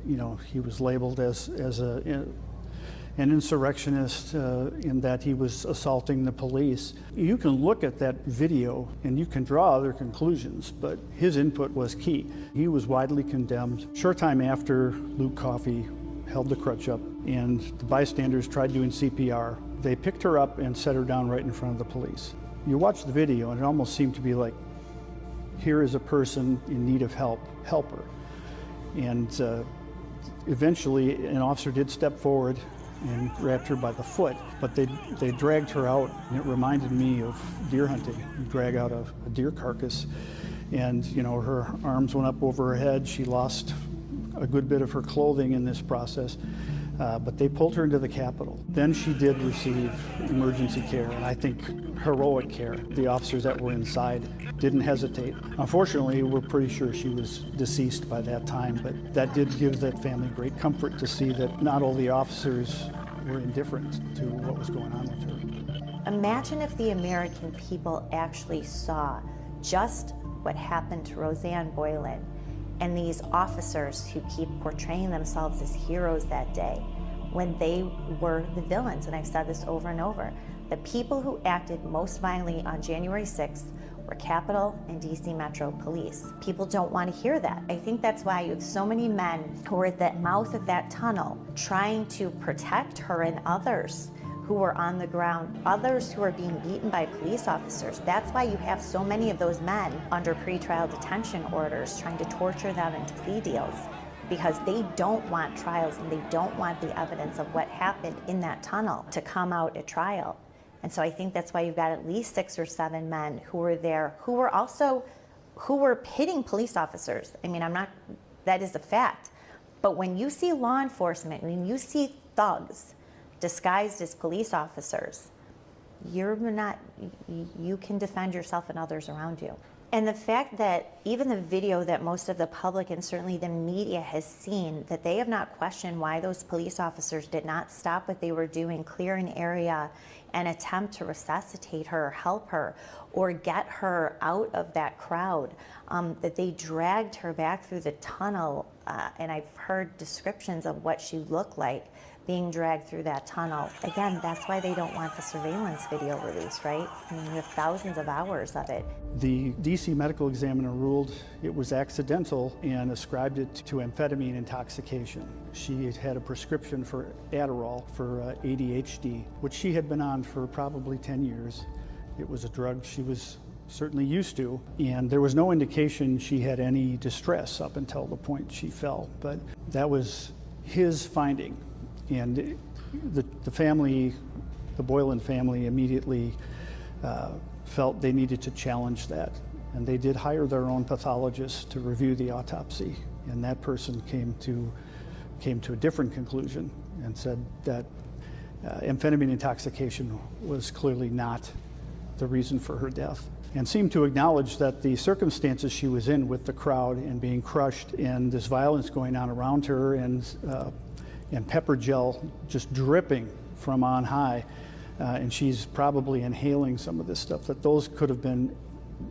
[SPEAKER 2] You know, he was labeled as an insurrectionist in that he was assaulting the police. You can look at that video and you can draw other conclusions, but his input was key. He was widely condemned. Short time after, Luke Coffey held the crutch up and the bystanders tried doing CPR. They picked her up and set her down right in front of the police. You watch the video and it almost seemed to be like, here is a person in need of help, help her. And eventually an officer did step forward and grabbed her by the foot, but they dragged her out, and it reminded me of deer hunting. You drag out a deer carcass, and you know, her arms went up over her head. She lost a good bit of her clothing in this process, but they pulled her into the Capitol. Then she did receive emergency care, and I think heroic care. The officers that were inside didn't hesitate. Unfortunately, we're pretty sure she was deceased by that time, but that did give that family great comfort to see that not all the officers were indifferent to what was going on with her.
[SPEAKER 12] Imagine if the American people actually saw just what happened to Roseanne Boylan and these officers who keep portraying themselves as heroes that day when they were the villains. And I've said this over and over. The people who acted most violently on January 6th were Capitol and DC Metro Police. People don't want to hear that. I think that's why you have so many men who are at the mouth of that tunnel trying to protect her and others who were on the ground, others who are being beaten by police officers. That's why you have so many of those men under pretrial detention orders trying to torture them into plea deals, because they don't want trials and they don't want the evidence of what happened in that tunnel to come out at trial. And so I think that's why you've got at least 6 or 7 men who were there, who were hitting police officers. I mean, that is a fact. But when you see law enforcement, when you see thugs disguised as police officers, you can defend yourself and others around you. And the fact that even the video that most of the public and certainly the media has seen, that they have not questioned why those police officers did not stop what they were doing, clear an area and attempt to resuscitate her, help her, or get her out of that crowd, that they dragged her back through the tunnel, and I've heard descriptions of what she looked like being dragged through that tunnel. Again, that's why they don't want the surveillance video released, right? I mean, you have thousands of hours of it.
[SPEAKER 2] The DC medical examiner ruled it was accidental and ascribed it to amphetamine intoxication. She had had a prescription for Adderall for ADHD, which she had been on for probably 10 years. It was a drug she was certainly used to, and there was no indication she had any distress up until the point she fell, but that was his finding. And the family, the Boylan family, immediately felt they needed to challenge that. And they did hire their own pathologist to review the autopsy. And that person came to a different conclusion and said that amphetamine intoxication was clearly not the reason for her death. And seemed to acknowledge that the circumstances she was in with the crowd and being crushed and this violence going on around her and pepper gel just dripping from on high, and she's probably inhaling some of this stuff, that those could have been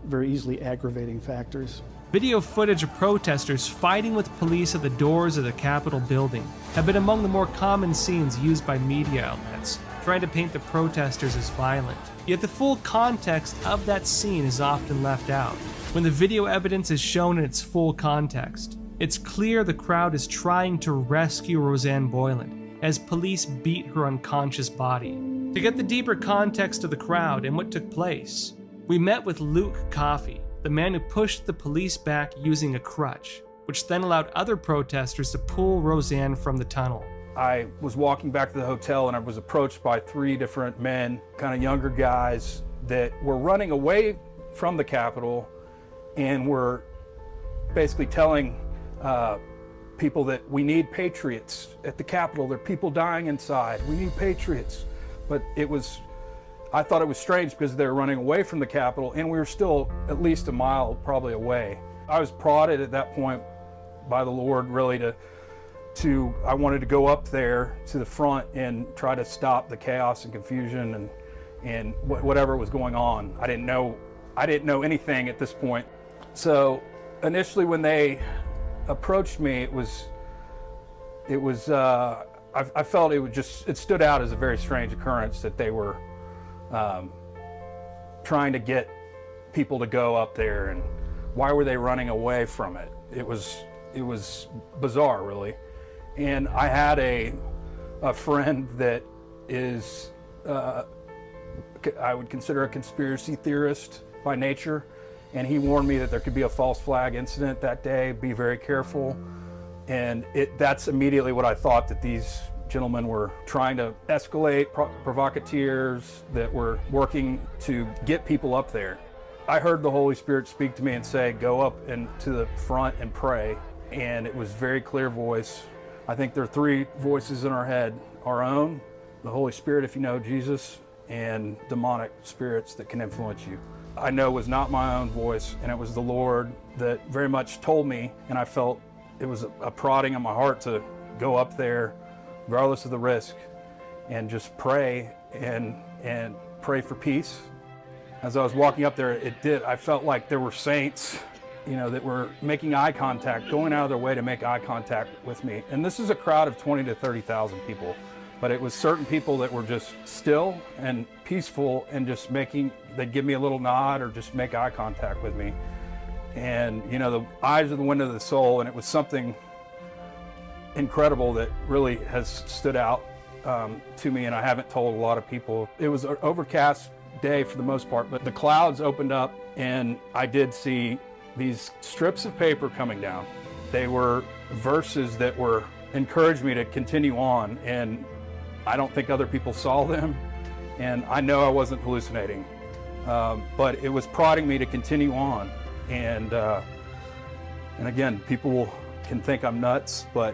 [SPEAKER 2] very easily aggravating factors.
[SPEAKER 17] Video footage of protesters fighting with police at the doors of the Capitol building have been among the more common scenes used by media outlets, trying to paint the protesters as violent. Yet the full context of that scene is often left out. When the video evidence is shown in its full context, it's clear the crowd is trying to rescue Roseanne Boylan as police beat her unconscious body. To get the deeper context of the crowd and what took place, we met with Luke Coffey, the man who pushed the police back using a crutch, which then allowed other protesters to pull Roseanne from the tunnel.
[SPEAKER 19] I was walking back to the hotel and I was approached by 3 different men, kind of younger guys, that were running away from the Capitol and were basically telling people that we need patriots at the Capitol. There are people dying inside. We need patriots. But I thought it was strange because they were running away from the Capitol and we were still at least a mile probably away. I was prodded at that point by the Lord really I wanted to go up there to the front and try to stop the chaos and confusion and whatever was going on. I didn't know anything at this point. So initially when they approached me, I felt it stood out as a very strange occurrence that they were trying to get people to go up there, and why were they running away from it? It was bizarre, really. And I had a friend that is I would consider a conspiracy theorist by nature, and he warned me that there could be a false flag incident that day. Be very careful. And that's immediately what I thought, that these gentlemen were trying to escalate, provocateurs that were working to get people up there. I heard the Holy Spirit speak to me and say, go up and to the front and pray. And it was very clear voice. I think there are three voices in our head: our own, the Holy Spirit, if you know Jesus, and demonic spirits that can influence you. I know it was not my own voice, and it was the Lord that very much told me, and I felt it was a prodding in my heart to go up there, regardless of the risk, and just pray and pray for peace. As I was walking up there, I felt like there were saints, that were making eye contact, going out of their way to make eye contact with me. And this is a crowd of 20 to 30,000 people, but it was certain people that were just still and peaceful and just they'd give me a little nod or just make eye contact with me. And the eyes are the window of the soul, and it was something incredible that really has stood out to me, and I haven't told a lot of people. It was an overcast day for the most part, but the clouds opened up and I did see these strips of paper coming down. They were verses that encouraged me to continue on, and I don't think other people saw them, and I know I wasn't hallucinating, but it was prodding me to continue on. And again, people can think I'm nuts, but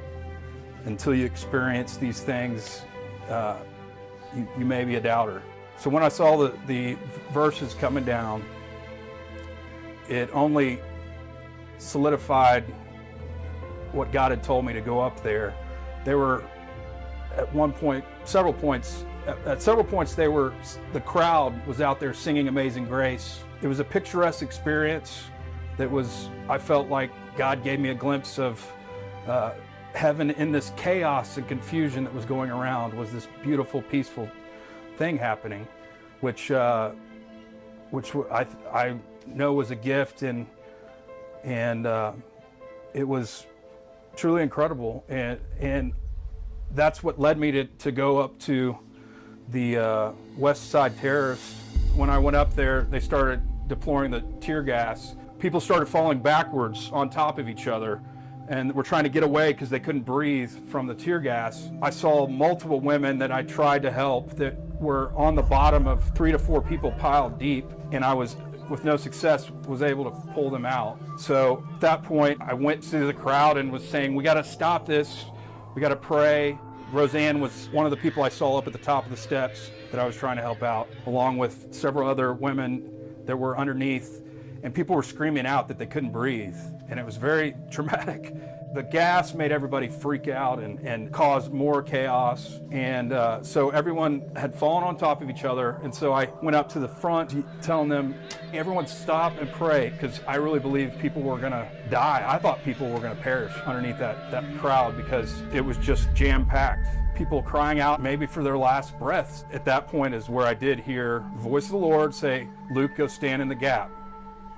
[SPEAKER 19] until you experience these things, you may be a doubter. So when I saw the verses coming down, it only solidified what God had told me to go up there. They were at several points, the crowd was out there singing Amazing Grace. It was a picturesque experience I felt like God gave me a glimpse of heaven in this chaos and confusion that was going around. Was this beautiful, peaceful thing happening, which I know was a gift, and it was truly incredible, and that's what led me to go up to the West Side Terrace. When I went up there, they started deploying the tear gas. People started falling backwards on top of each other and were trying to get away because they couldn't breathe from the tear gas. I saw multiple women that I tried to help that were on the bottom of 3 to 4 people piled deep, and I was, with no success, was able to pull them out. So at that point, I went to the crowd and was saying, we got to stop this. We got to pray. Roseanne was one of the people I saw up at the top of the steps that I was trying to help out, along with several other women that were underneath, and people were screaming out that they couldn't breathe, and it was very traumatic. The gas made everybody freak out and cause more chaos, and so everyone had fallen on top of each other, and so I went up to the front telling them, everyone stop and pray, because I really believed people were gonna die. I thought people were gonna perish underneath that crowd, because it was just jam-packed. People crying out maybe for their last breaths. At that point is where I did hear the voice of the Lord say, Luke, go stand in the gap.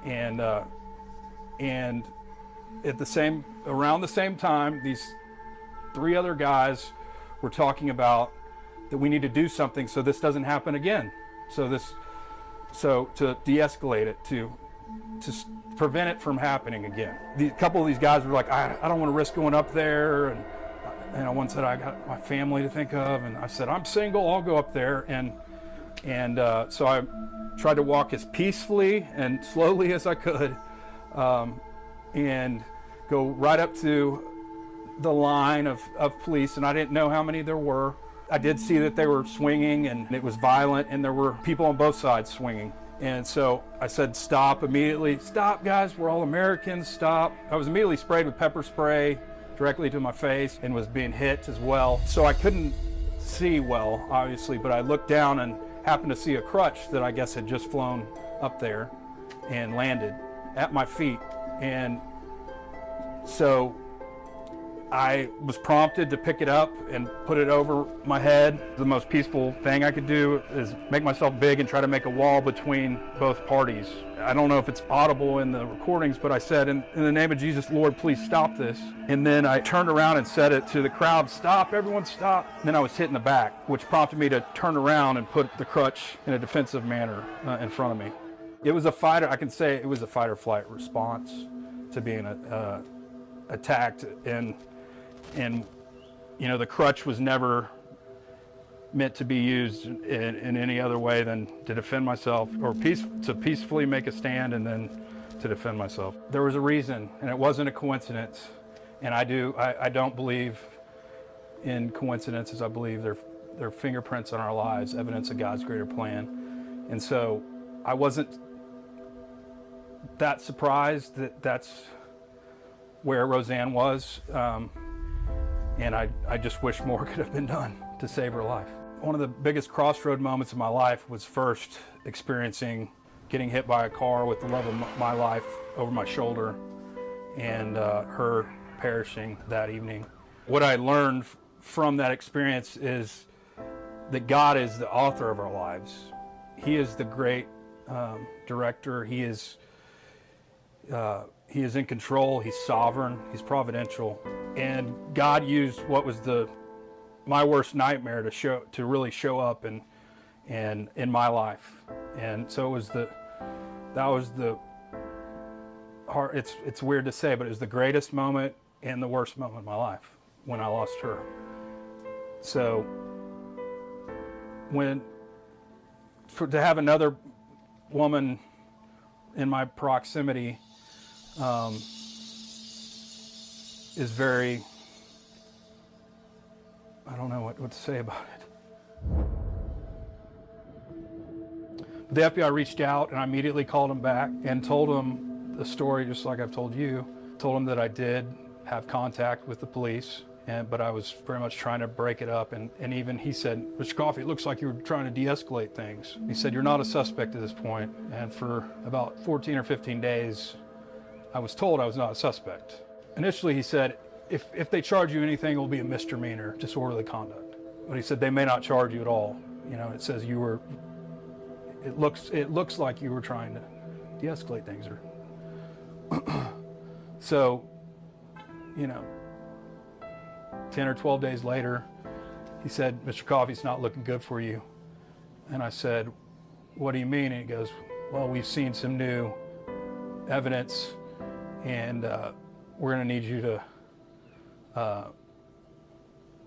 [SPEAKER 19] And around the same time, these 3 other guys were talking about that we need to do something so this doesn't happen again. So to de-escalate it, to prevent it from happening again. A couple of these guys were like, I don't want to risk going up there, and one said, I got my family to think of, and I said, I'm single, I'll go up there, and so I tried to walk as peacefully and slowly as I could, and go right up to the line of police, and I didn't know how many there were. I did see that they were swinging, and it was violent, and there were people on both sides swinging. And so I said, stop immediately. Stop, guys, we're all Americans, stop. I was immediately sprayed with pepper spray directly to my face and was being hit as well. So I couldn't see well, obviously, but I looked down and happened to see a crutch that I guess had just flown up there and landed at my feet. And so I was prompted to pick it up and put it over my head. The most peaceful thing I could do is make myself big and try to make a wall between both parties. I don't know if it's audible in the recordings, but I said, in the name of Jesus, Lord, please stop this. And then I turned around and said it to the crowd, stop, everyone stop. And then I was hit in the back, which prompted me to turn around and put the crutch in a defensive manner in front of me. It was a fighter, I can say it was a fight or flight response to being attacked. And you know, the crutch was never meant to be used in any other way than to defend myself, or to peacefully make a stand and then to defend myself. There was a reason, and it wasn't a coincidence. And I don't believe in coincidences. I believe they're fingerprints on our lives, evidence of God's greater plan. And so I wasn't that surprised that that's where Roseanne was. And I just wish more could have been done to save her life. One of the biggest crossroad moments of my life was first experiencing getting hit by a car with the love of my life over my shoulder, and her perishing that evening. What I learned from that experience is that God is the author of our lives. He is the great director. He is in control. He's sovereign. He's providential. And God used what was my worst nightmare to really show up in my life. And so that was the hard. It's weird to say, but it was the greatest moment and the worst moment of my life when I lost her. So to have another woman in my proximity is very, I don't know what to say about it. But the FBI reached out, and I immediately called them back and told them the story just like I've told you. Told them that I did have contact with the police, but I was very much trying to break it up. And even he said, Mr. Coffey, it looks like you were trying to de-escalate things. He said, you're not a suspect at this point. And for about 14 or 15 days, I was told I was not a suspect. Initially, he said, if they charge you anything, it will be a misdemeanor, disorderly conduct. But he said, they may not charge you at all. You know, it says it looks like you were trying to de-escalate things. So, you know, 10 or 12 days later, he said, Mr. Coffey's not looking good for you. And I said, what do you mean? And he goes, well, we've seen some new evidence, and we're going to need you to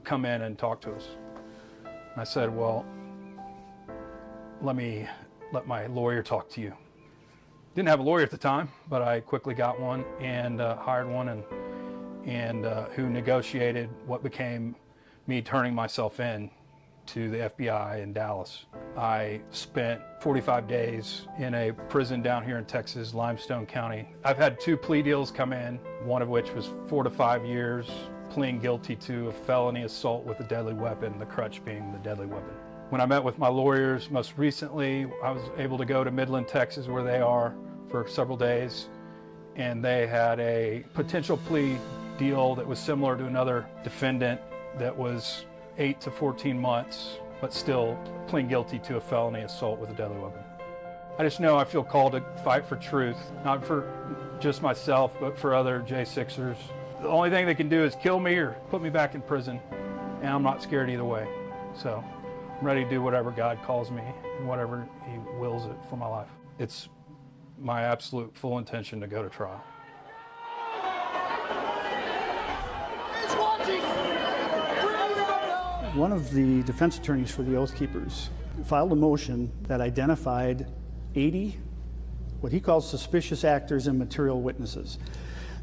[SPEAKER 19] come in and talk to us. And I said, well, let my lawyer talk to you. Didn't have a lawyer at the time, but I quickly got one and hired one, and who negotiated what became me turning myself in to the FBI in Dallas. I spent 45 days in a prison down here in Texas, Limestone County. I've had 2 plea deals come in, one of which was 4 to 5 years, pleading guilty to a felony assault with a deadly weapon, the crutch being the deadly weapon. When I met with my lawyers most recently, I was able to go to Midland, Texas, where they are, for several days, and they had a potential plea deal that was similar to another defendant that was 8 to 14 months, but still pleading guilty to a felony assault with a deadly weapon. I just know I feel called to fight for truth, not for just myself, but for other J6ers. The only thing they can do is kill me or put me back in prison, and I'm not scared either way. So I'm ready to do whatever God calls me and whatever He wills it for my life. It's my absolute full intention to go to trial.
[SPEAKER 2] One of the defense attorneys for the Oath Keepers filed a motion that identified 80 what he calls suspicious actors and material witnesses.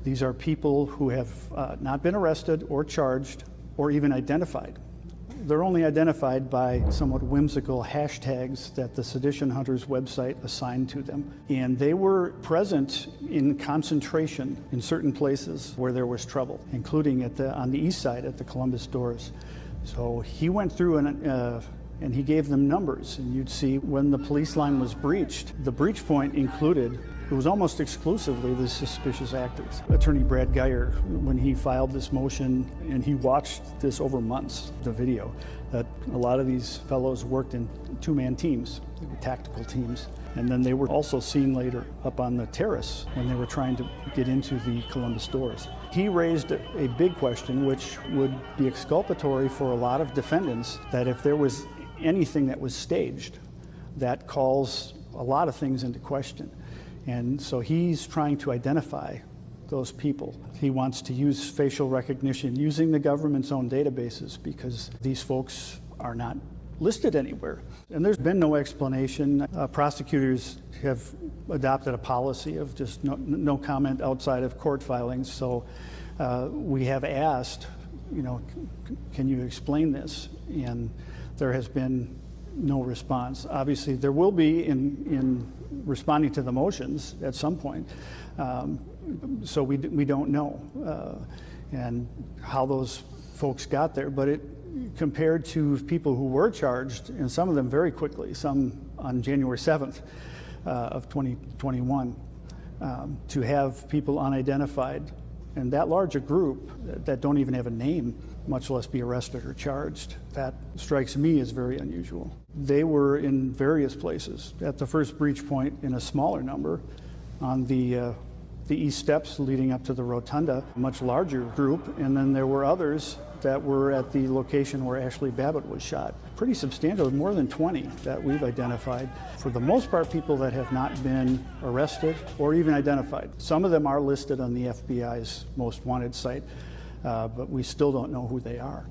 [SPEAKER 2] These are people who have not been arrested or charged or even identified. They're only identified by somewhat whimsical hashtags that the Sedition Hunters website assigned to them. And they were present in concentration in certain places where there was trouble, including on the east side at the Columbus doors. So he went through and he gave them numbers, and you'd see when the police line was breached, the breach point included, it was almost exclusively the suspicious actors. Attorney Brad Geyer, when he filed this motion, and he watched this over months, the video, that a lot of these fellows worked in two-man teams, tactical teams. And then they were also seen later up on the terrace when they were trying to get into the Columbus doors. He raised a big question, which would be exculpatory for a lot of defendants, that if there was anything that was staged, that calls a lot of things into question. And so he's trying to identify those people. He wants to use facial recognition using the government's own databases because these folks are not listed anywhere. And there's been no explanation. Prosecutors have adopted a policy of just no comment outside of court filings. So we have asked, can you explain this? And there has been no response. Obviously, there will be in responding to the motions at some point. So we don't know and how those folks got there, but compared to people who were charged, and some of them very quickly, some on January 7th of 2021, to have people unidentified, and that large a group that don't even have a name, much less be arrested or charged, that strikes me as very unusual. They were in various places. At the first breach point, in a smaller number, on the east steps leading up to the rotunda, a much larger group, and then there were others that were at the location where Ashley Babbitt was shot. Pretty substantial, more than 20 that we've identified. For the most part, people that have not been arrested or even identified. Some of them are listed on the FBI's most wanted site, but we still don't know who they are.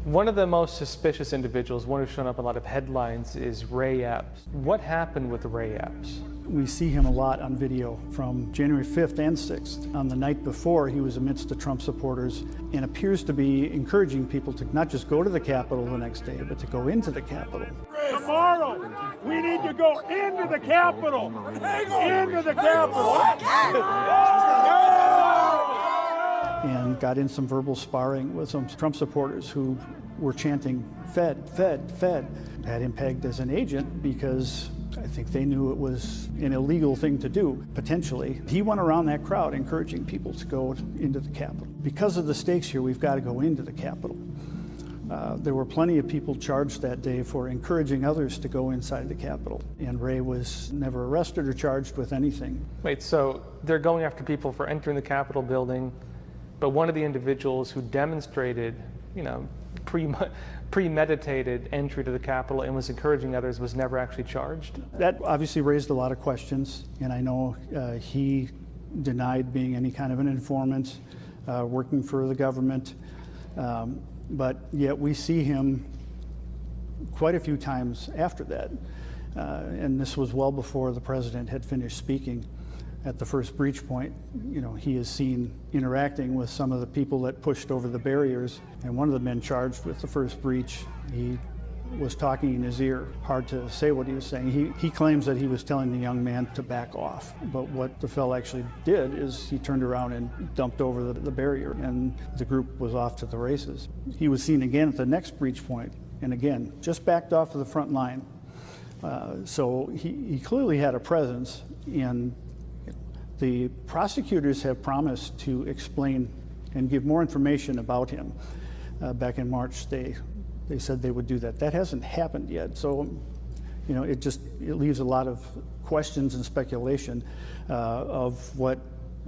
[SPEAKER 11] One of the most suspicious individuals, one who's shown up in a lot of headlines, is Ray Epps. What happened with Ray Epps?
[SPEAKER 2] We see him a lot on video from January 5th and 6th. On the night before, he was amidst the Trump supporters and appears to be encouraging people to not just go to the Capitol the next day, but to go into the Capitol.
[SPEAKER 8] Tomorrow, we need to go into the Capitol. Into the Capitol.
[SPEAKER 2] And got in some verbal sparring with some Trump supporters who were chanting, "Fed, Fed, Fed." Had him pegged as an agent because I think they knew it was an illegal thing to do, potentially. He went around that crowd encouraging people to go into the Capitol. Because of the stakes here, we've got to go into the Capitol. There were plenty of people charged that day for encouraging others to go inside the Capitol, and Ray was never arrested or charged with anything.
[SPEAKER 11] Wait, so they're going after people for entering the Capitol building, but one of the individuals who demonstrated, premeditated entry to the Capitol and was encouraging others was never actually charged?
[SPEAKER 2] That obviously raised a lot of questions, and I know he denied being any kind of an informant, working for the government, but yet we see him quite a few times after that, and this was well before the president had finished speaking. At the first breach point, he is seen interacting with some of the people that pushed over the barriers, and one of the men charged with the first breach, he was talking in his ear. Hard to say what he was saying. He claims that he was telling the young man to back off, but what the fellow actually did is he turned around and dumped over the barrier, and the group was off to the races. He was seen again at the next breach point, and again, just backed off of the front line. So he clearly had a presence, and the prosecutors have promised to explain and give more information about him. Back in March, they said they would do that. That hasn't happened yet, so it leaves a lot of questions and speculation of what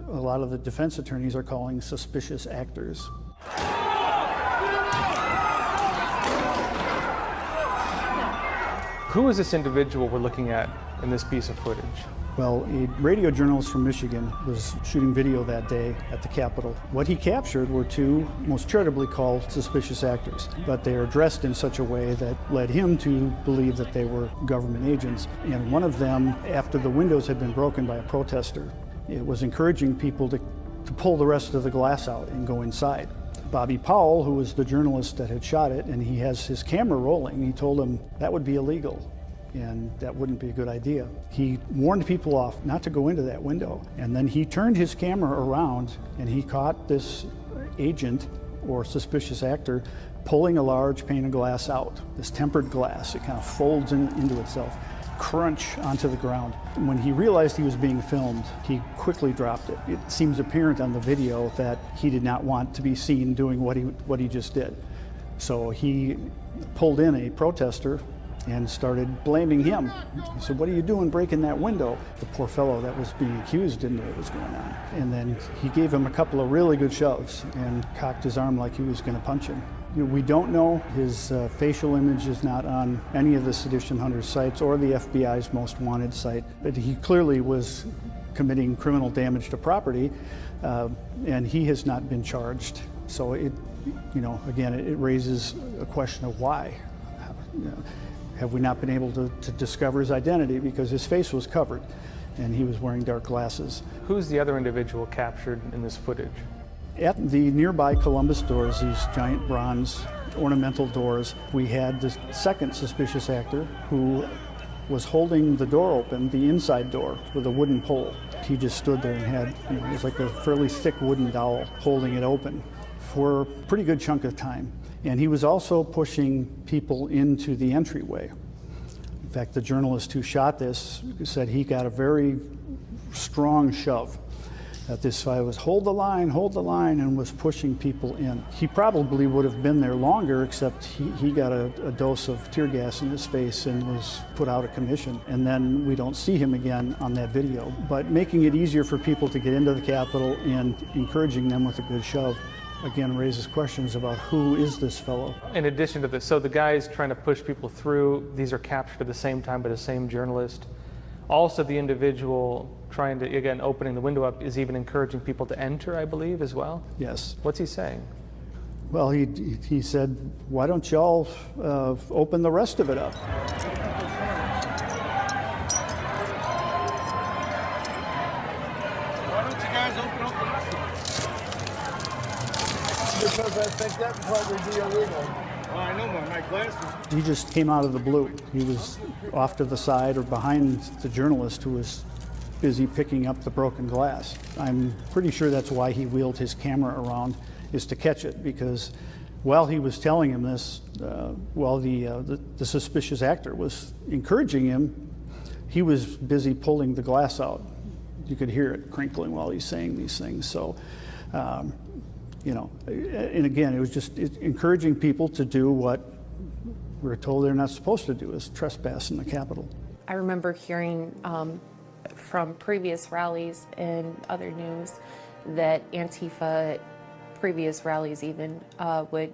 [SPEAKER 2] a lot of the defense attorneys are calling suspicious actors.
[SPEAKER 11] Who is this individual we're looking at in this piece of footage?
[SPEAKER 2] Well, a radio journalist from Michigan was shooting video that day at the Capitol. What he captured were two, most charitably called suspicious actors, but they are dressed in such a way that led him to believe that they were government agents. And one of them, after the windows had been broken by a protester, it was encouraging people to to pull the rest of the glass out and go inside. Bobby Powell, who was the journalist that had shot it, and he has his camera rolling, he told him that would be illegal and that wouldn't be a good idea. He warned people off not to go into that window, and then he turned his camera around and he caught this agent or suspicious actor pulling a large pane of glass out, this tempered glass. It kind of folds into itself, crunch onto the ground. When he realized he was being filmed, he quickly dropped it. It seems apparent on the video that he did not want to be seen doing what he just did. So he pulled in a protester and started blaming him. He said, "What are you doing breaking that window?" The poor fellow that was being accused didn't know what was going on. And then he gave him a couple of really good shoves and cocked his arm like he was going to punch him. We don't know. His facial image is not on any of the Sedition Hunters sites or the FBI's Most Wanted site, but he clearly was committing criminal damage to property, and he has not been charged. So again, it raises a question of why. Have we not been able to discover his identity because his face was covered and he was wearing dark glasses?
[SPEAKER 11] Who's the other individual captured in this footage?
[SPEAKER 2] At the nearby Columbus doors, these giant bronze ornamental doors, we had the second suspicious actor who was holding the door open, the inside door, with a wooden pole. He just stood there and had, it was like a fairly thick wooden dowel holding it open for a pretty good chunk of time. And he was also pushing people into the entryway. In fact, the journalist who shot this said he got a very strong shove. That this guy was hold the line, and was pushing people in. He probably would have been there longer, except he got a dose of tear gas in his face and was put out of commission. And then we don't see him again on that video. But making it easier for people to get into the Capitol and encouraging them with a good shove, again, raises questions about who is this fellow.
[SPEAKER 11] In addition to this, so the guys trying to push people through, these are captured at the same time by the same journalist. Also, the individual trying to, again, opening the window up is even encouraging people to enter, I believe, as well?
[SPEAKER 2] Yes.
[SPEAKER 11] What's he saying?
[SPEAKER 2] Well, he said, why don't y'all open the rest of it up?
[SPEAKER 8] Why don't you guys open up the rest of it? Because I think that would probably be illegal. Oh, I know, my glasses.
[SPEAKER 2] He just came out of the blue. He was off to the side or behind the journalist who was busy picking up the broken glass. I'm pretty sure that's why he wheeled his camera around, is to catch it, because while he was telling him this, while the suspicious actor was encouraging him, he was busy pulling the glass out. You could hear it crinkling while he's saying these things. So, and again, it was just encouraging people to do what we're told they're not supposed to do, is trespass in the Capitol.
[SPEAKER 13] I remember hearing from previous rallies and other news that Antifa, previous rallies even, would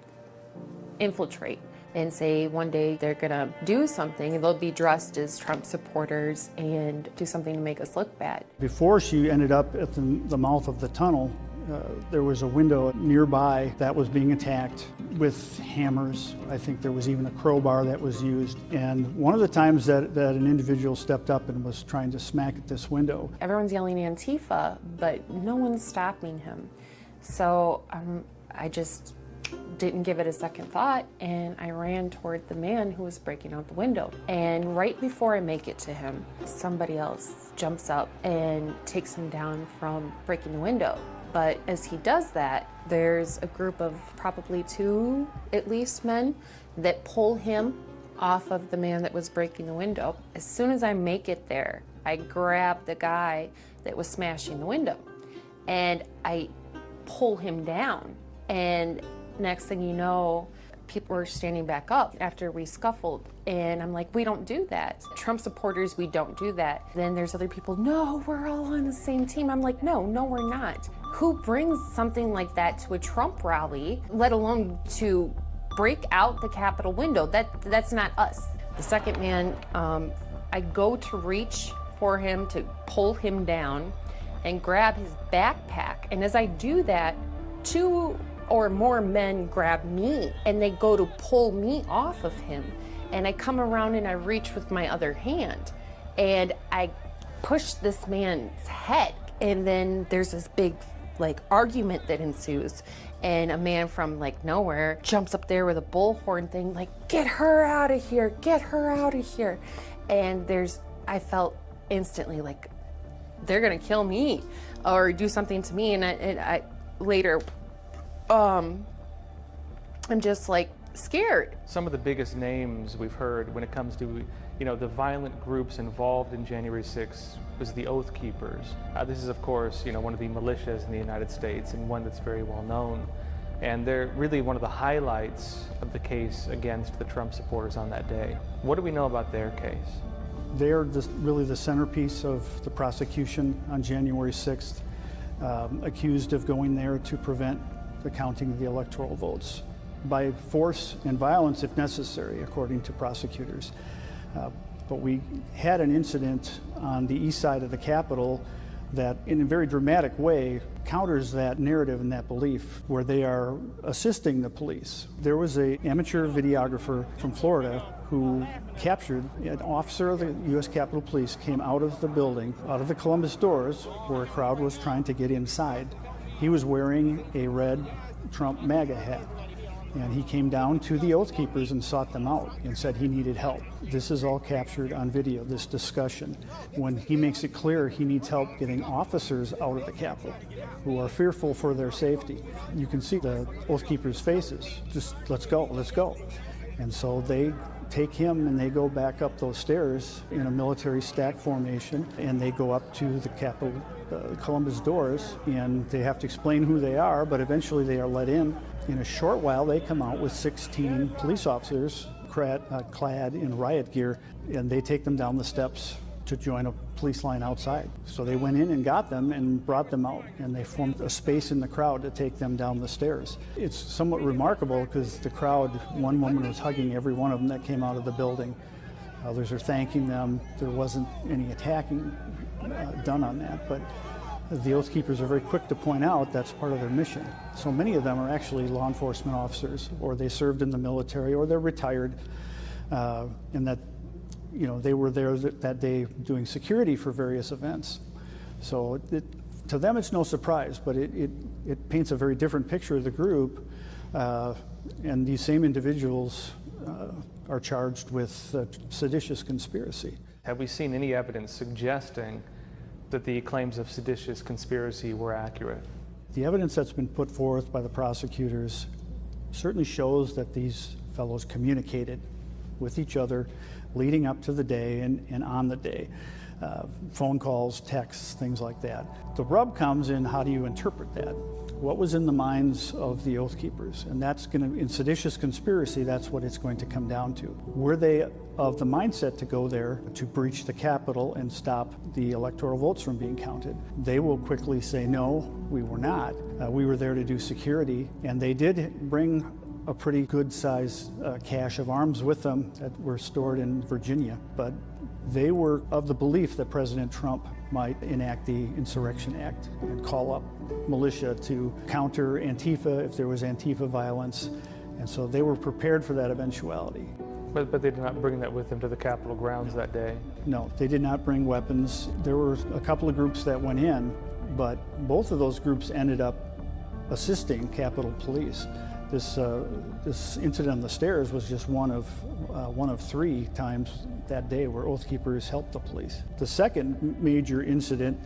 [SPEAKER 13] infiltrate and say one day they're gonna do something, and they'll be dressed as Trump supporters and do something to make us look bad.
[SPEAKER 2] Before she ended up at the mouth of the tunnel, there was a window nearby that was being attacked with hammers. I think there was even a crowbar that was used. And one of the times that an individual stepped up and was trying to smack at this window.
[SPEAKER 13] Everyone's yelling Antifa, but no one's stopping him. So I just didn't give it a second thought, and I ran toward the man who was breaking out the window. And right before I make it to him, somebody else jumps up and takes him down from breaking the window. But as he does that, there's a group of probably 2, at least, men that pull him off of the man that was breaking the window. As soon as I make it there, I grab the guy that was smashing the window and I pull him down. And next thing you know, people were standing back up after we scuffled. And I'm like, we don't do that. Trump supporters, we don't do that. Then there's other people, no, we're all on the same team. I'm like, no, we're not. Who brings something like that to a Trump rally, let alone to break out the Capitol window? That's not us. The second man, I go to reach for him to pull him down and grab his backpack. And as I do that, 2 or more men grab me and they go to pull me off of him. And I come around and I reach with my other hand and I push this man's head. And then there's this big like argument that ensues, and a man from like nowhere jumps up there with a bullhorn thing, like, get her out of here, get her out of here. And I felt instantly like they're gonna kill me or do something to me. And I later, I'm just like scared.
[SPEAKER 11] Some of the biggest names we've heard when it comes to, the violent groups involved in January 6th was the Oath Keepers. This is, of course, one of the militias in the United States and one that's very well known. And they're really one of the highlights of the case against the Trump supporters on that day. What do we know about their case?
[SPEAKER 2] They're really the centerpiece of the prosecution on January 6th, accused of going there to prevent the counting of the electoral votes by force and violence if necessary, according to prosecutors. But we had an incident on the east side of the Capitol that, in a very dramatic way, counters that narrative and that belief, where they are assisting the police. There was an amateur videographer from Florida who captured an officer of the U.S. Capitol Police came out of the building, out of the Columbus doors, where a crowd was trying to get inside. He was wearing a red Trump MAGA hat. And he came down to the Oath Keepers and sought them out and said he needed help. This is all captured on video, this discussion. When he makes it clear he needs help getting officers out of the Capitol who are fearful for their safety. You can see the Oath Keepers' faces. Just, let's go, let's go. And so they take him and they go back up those stairs in a military stack formation, and they go up to the Capitol Columbus doors, and they have to explain who they are, but eventually they are let in. In a short while, they come out with 16 police officers clad in riot gear, and they take them down the steps to join a police line outside. So they went in and got them and brought them out, and they formed a space in the crowd to take them down the stairs. It's somewhat remarkable because the crowd, one woman was hugging every one of them that came out of the building. Others are thanking them. There wasn't any attacking done on that, but the Oath Keepers are very quick to point out that's part of their mission. So many of them are actually law enforcement officers, or they served in the military, or they're retired, and that they were there that day doing security for various events. So to them it's no surprise, but it paints a very different picture of the group, and these same individuals are charged with seditious conspiracy.
[SPEAKER 11] Have we seen any evidence suggesting that the claims of seditious conspiracy were accurate?
[SPEAKER 2] The evidence that's been put forth by the prosecutors certainly shows that these fellows communicated with each other leading up to the day and on the day. Phone calls, texts, things like that. The rub comes in, how do you interpret that? What was in the minds of the Oath Keepers? And that's going to, in seditious conspiracy, that's what it's going to come down to. Were they of the mindset to go there to breach the Capitol and stop the electoral votes from being counted? They will quickly say, no, we were not. We were there to do security, and they did bring a pretty good size cache of arms with them that were stored in Virginia, but they were of the belief that President Trump might enact the Insurrection Act and call up militia to counter Antifa if there was Antifa violence, and so they were prepared for that eventuality.
[SPEAKER 11] But they did not bring that with them to the Capitol grounds that day? No,
[SPEAKER 2] they did not bring weapons. There were a couple of groups that went in, but both of those groups ended up assisting Capitol Police. This incident on the stairs was just one of 3 times that day where Oath Keepers helped the police. The second major incident,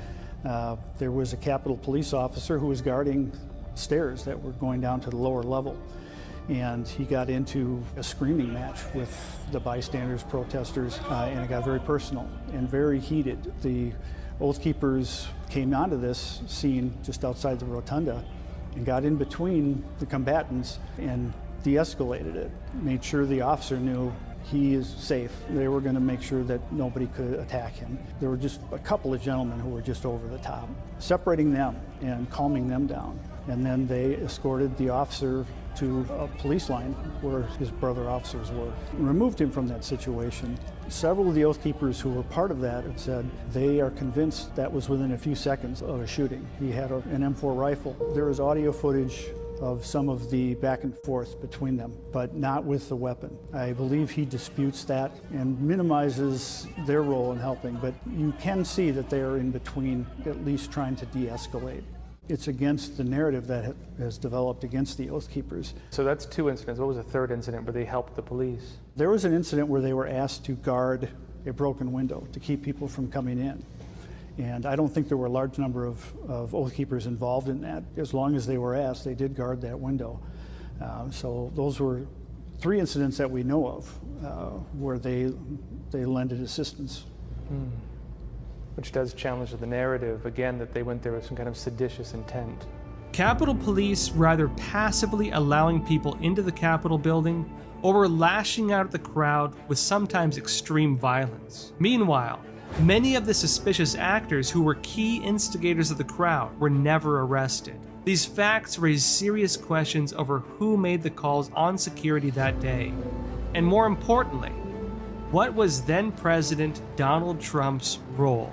[SPEAKER 2] there was a Capitol Police officer who was guarding stairs that were going down to the lower level, and he got into a screaming match with the bystanders, protesters, and it got very personal and very heated. The Oath Keepers came onto this scene just outside the rotunda and got in between the combatants and de-escalated it, made sure the officer knew he is safe. They were going to make sure that nobody could attack him. There were just a couple of gentlemen who were just over the top, separating them and calming them down. And then they escorted the officer to a police line where his brother officers were, and removed him from that situation. Several of the Oath Keepers who were part of that have said they are convinced that was within a few seconds of a shooting. He had an M4 rifle. There is audio footage of some of the back and forth between them, but not with the weapon. I believe he disputes that and minimizes their role in helping, but you can see that they are in between, at least trying to de-escalate. It's against the narrative that has developed against the Oath Keepers.
[SPEAKER 11] So that's 2 incidents. What was the third incident where they helped the police?
[SPEAKER 2] There was an incident where they were asked to guard a broken window to keep people from coming in. And I don't think there were a large number of Oath Keepers involved in that. As long as they were asked, they did guard that window. So those were 3 incidents that we know of where they lended assistance.
[SPEAKER 11] Which does challenge the narrative, again, that they went there with some kind of seditious intent.
[SPEAKER 17] Capitol Police were either passively allowing people into the Capitol building or were lashing out at the crowd with sometimes extreme violence. Meanwhile, many of the suspicious actors who were key instigators of the crowd were never arrested. These facts raise serious questions over who made the calls on security that day. And more importantly, what was then President Donald Trump's role?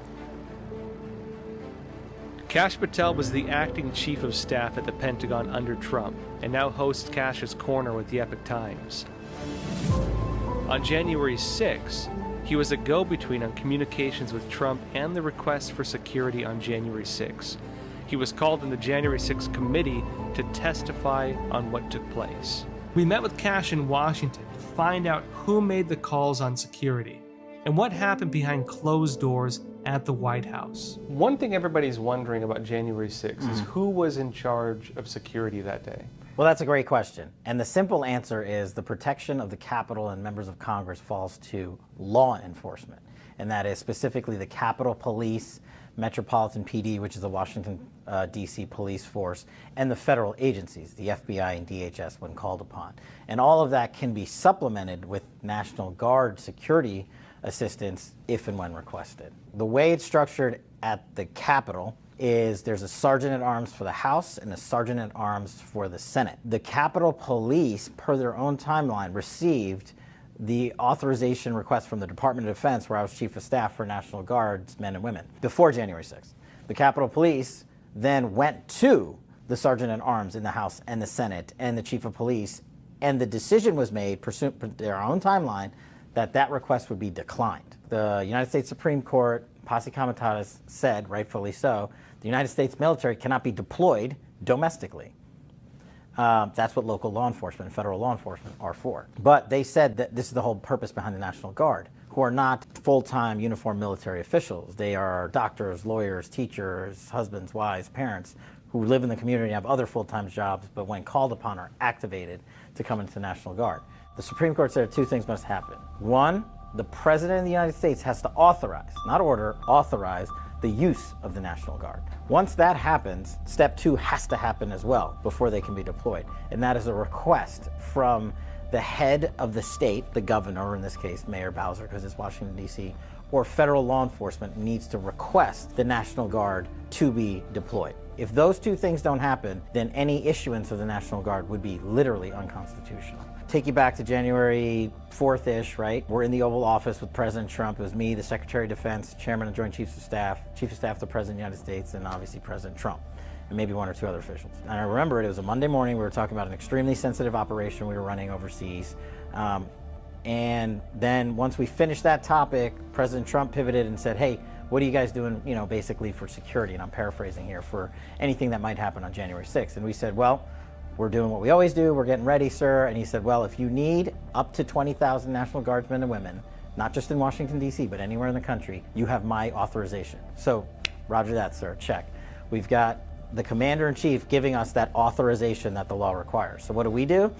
[SPEAKER 11] Kash Patel was the acting chief of staff at the Pentagon under Trump, and now hosts Kash's Corner with the Epoch Times. On January 6, he was a go-between on communications with Trump and the request for security on January 6. He was called in the January 6 committee to testify on what took place.
[SPEAKER 17] We met with Kash in Washington to find out who made the calls on security and what happened behind closed doors at the White House.
[SPEAKER 11] One thing everybody's wondering about January 6 is who was in charge of security that day?
[SPEAKER 20] Well, that's a great question. And the simple answer is the protection of the Capitol and members of Congress falls to law enforcement. And that is specifically the Capitol Police, Metropolitan PD, which is the Washington, D.C. police force, and the federal agencies, the FBI and DHS when called upon. And all of that can be supplemented with National Guard security assistance if and when requested. The way it's structured at the Capitol is there's a sergeant-at-arms for the House and a sergeant-at-arms for the Senate. The Capitol Police, per their own timeline, received the authorization request from the Department of Defense, where I was Chief of Staff for National Guards, men and women, before January 6th. The Capitol Police then went to the Sergeant-at-Arms in the House and the Senate and the Chief of Police, and the decision was made, pursuant to their own timeline, that that request would be declined. The United States Supreme Court, Posse Comitatus, said, rightfully so, the United States military cannot be deployed domestically. That's what local law enforcement and federal law enforcement are for. But they said that this is the whole purpose behind the National Guard, who are not full-time uniformed military officials. They are doctors, lawyers, teachers, husbands, wives, parents, who live in the community and have other full-time jobs, but when called upon are activated to come into the National Guard. The Supreme Court said 2 things must happen. 1, the President of the United States has to authorize, not order, authorize the use of the National Guard. Once that happens, step 2 has to happen as well before they can be deployed. And that is a request from the head of the state, the governor, or in this case, Mayor Bowser, because it's Washington, D.C., or federal law enforcement needs to request the National Guard to be deployed. If those 2 things don't happen, then any issuance of the National Guard would be literally unconstitutional. Take you back to January 4th-ish, right? We're in the Oval Office with President Trump. It was me, the Secretary of Defense, Chairman of Joint Chiefs of Staff, Chief of Staff to the President of the United States, and obviously President Trump, and maybe 1 or 2 other officials. And I remember it was a Monday morning. We were talking about an extremely sensitive operation we were running overseas. And then once we finished that topic, President Trump pivoted and said, hey, what are you guys doing, basically for security? And I'm paraphrasing here, for anything that might happen on January 6th. And we said, well, we're doing what we always do. We're getting ready, sir. And he said, well, if you need up to 20,000 National Guardsmen and women, not just in Washington, D.C., but anywhere in the country, you have my authorization. So, roger that, sir. Check. We've got the Commander-in-Chief giving us that authorization that the law requires. So what do? The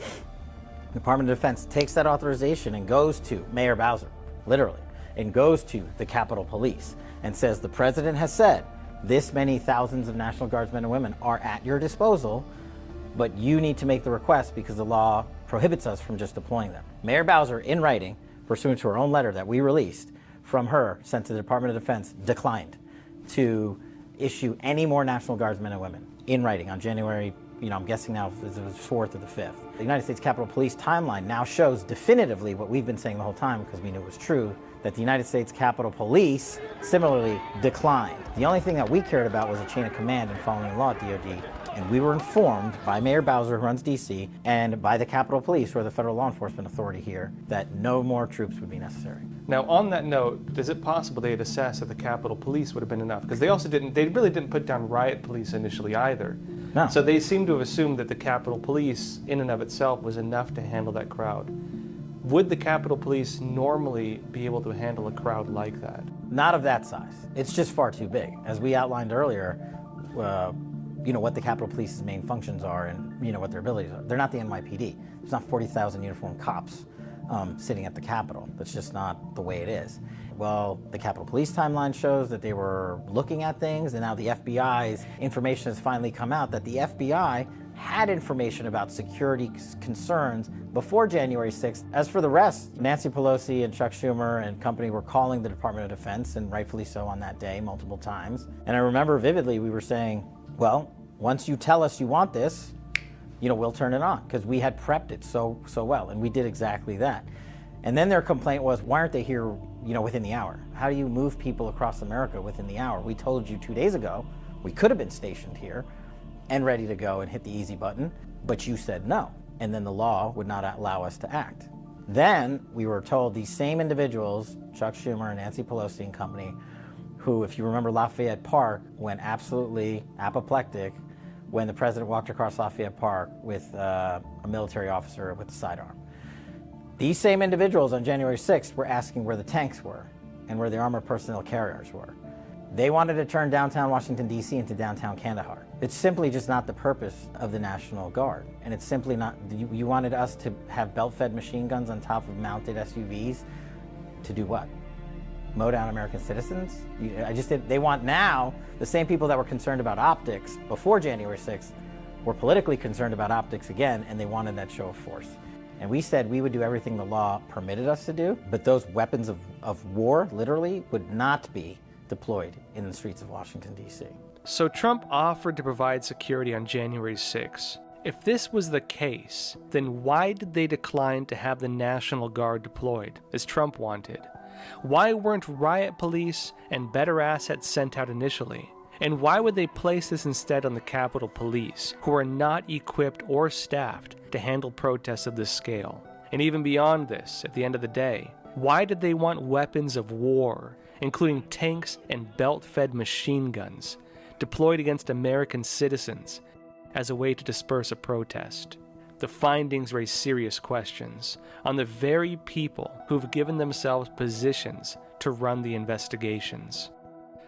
[SPEAKER 20] Department of Defense takes that authorization and goes to Mayor Bowser, literally, and goes to the Capitol Police and says, the President has said this many thousands of National Guardsmen and women are at your disposal, but you need to make the request because the law prohibits us from just deploying them. Mayor Bowser, in writing, pursuant to her own letter that we released from her, sent to the Department of Defense, declined to issue any more National Guardsmen and women in writing on January, I'm guessing now it was 4th or the 5th. The United States Capitol Police timeline now shows definitively what we've been saying the whole time because we knew it was true, that the United States Capitol Police similarly declined. The only thing that we cared about was a chain of command and following the law at DOD. And we were informed by Mayor Bowser, who runs D.C., and by the Capitol Police, who are the federal law enforcement authority here, that no more troops would be necessary.
[SPEAKER 11] Now, on that note, is it possible they had assessed that the Capitol Police would have been enough? Because they really didn't put down riot police initially either.
[SPEAKER 20] No.
[SPEAKER 11] So they seem to have assumed that the Capitol Police, in and of itself, was enough to handle that crowd. Would the Capitol Police normally be able to handle a crowd like that?
[SPEAKER 20] Not of that size. It's just far too big. As we outlined earlier, what the Capitol Police's main functions are and what their abilities are. They're not the NYPD. There's not 40,000 uniformed cops sitting at the Capitol. That's just not the way it is. Well, the Capitol Police timeline shows that they were looking at things, and now the FBI's information has finally come out that the FBI had information about security concerns before January 6th. As for the rest, Nancy Pelosi and Chuck Schumer and company were calling the Department of Defense, and rightfully so on that day, multiple times. And I remember vividly we were saying, well, once you tell us you want this, we'll turn it on, because we had prepped it so well, and we did exactly that. And then their complaint was, why aren't they here, within the hour? How do you move people across America within the hour? We told you 2 days ago we could have been stationed here and ready to go and hit the easy button, but you said no, and then the law would not allow us to act. Then we were told these same individuals, Chuck Schumer and Nancy Pelosi and company, who, if you remember Lafayette Park, went absolutely apoplectic when the president walked across Lafayette Park with a military officer with a sidearm. These same individuals on January 6th were asking where the tanks were and where the armored personnel carriers were. They wanted to turn downtown Washington, D.C. into downtown Kandahar. It's simply just not the purpose of the National Guard. And it's simply not, you wanted us to have belt-fed machine guns on top of mounted SUVs to do what? Mow down American citizens? They want now, the same people that were concerned about optics before January 6th were politically concerned about optics again, and they wanted that show of force. And we said we would do everything the law permitted us to do, but those weapons of war, literally, would not be deployed in the streets of Washington, D.C.
[SPEAKER 11] So Trump offered to provide security on January 6th. If this was the case, then why did they decline to have the National Guard deployed, as Trump wanted? Why weren't riot police and better assets sent out initially? And why would they place this instead on the Capitol Police, who are not equipped or staffed to handle protests of this scale? And even beyond this, at the end of the day, why did they want weapons of war, including tanks and belt-fed machine guns, deployed against American citizens as a way to disperse a protest? The findings raise serious questions on the very people who've given themselves positions to run the investigations.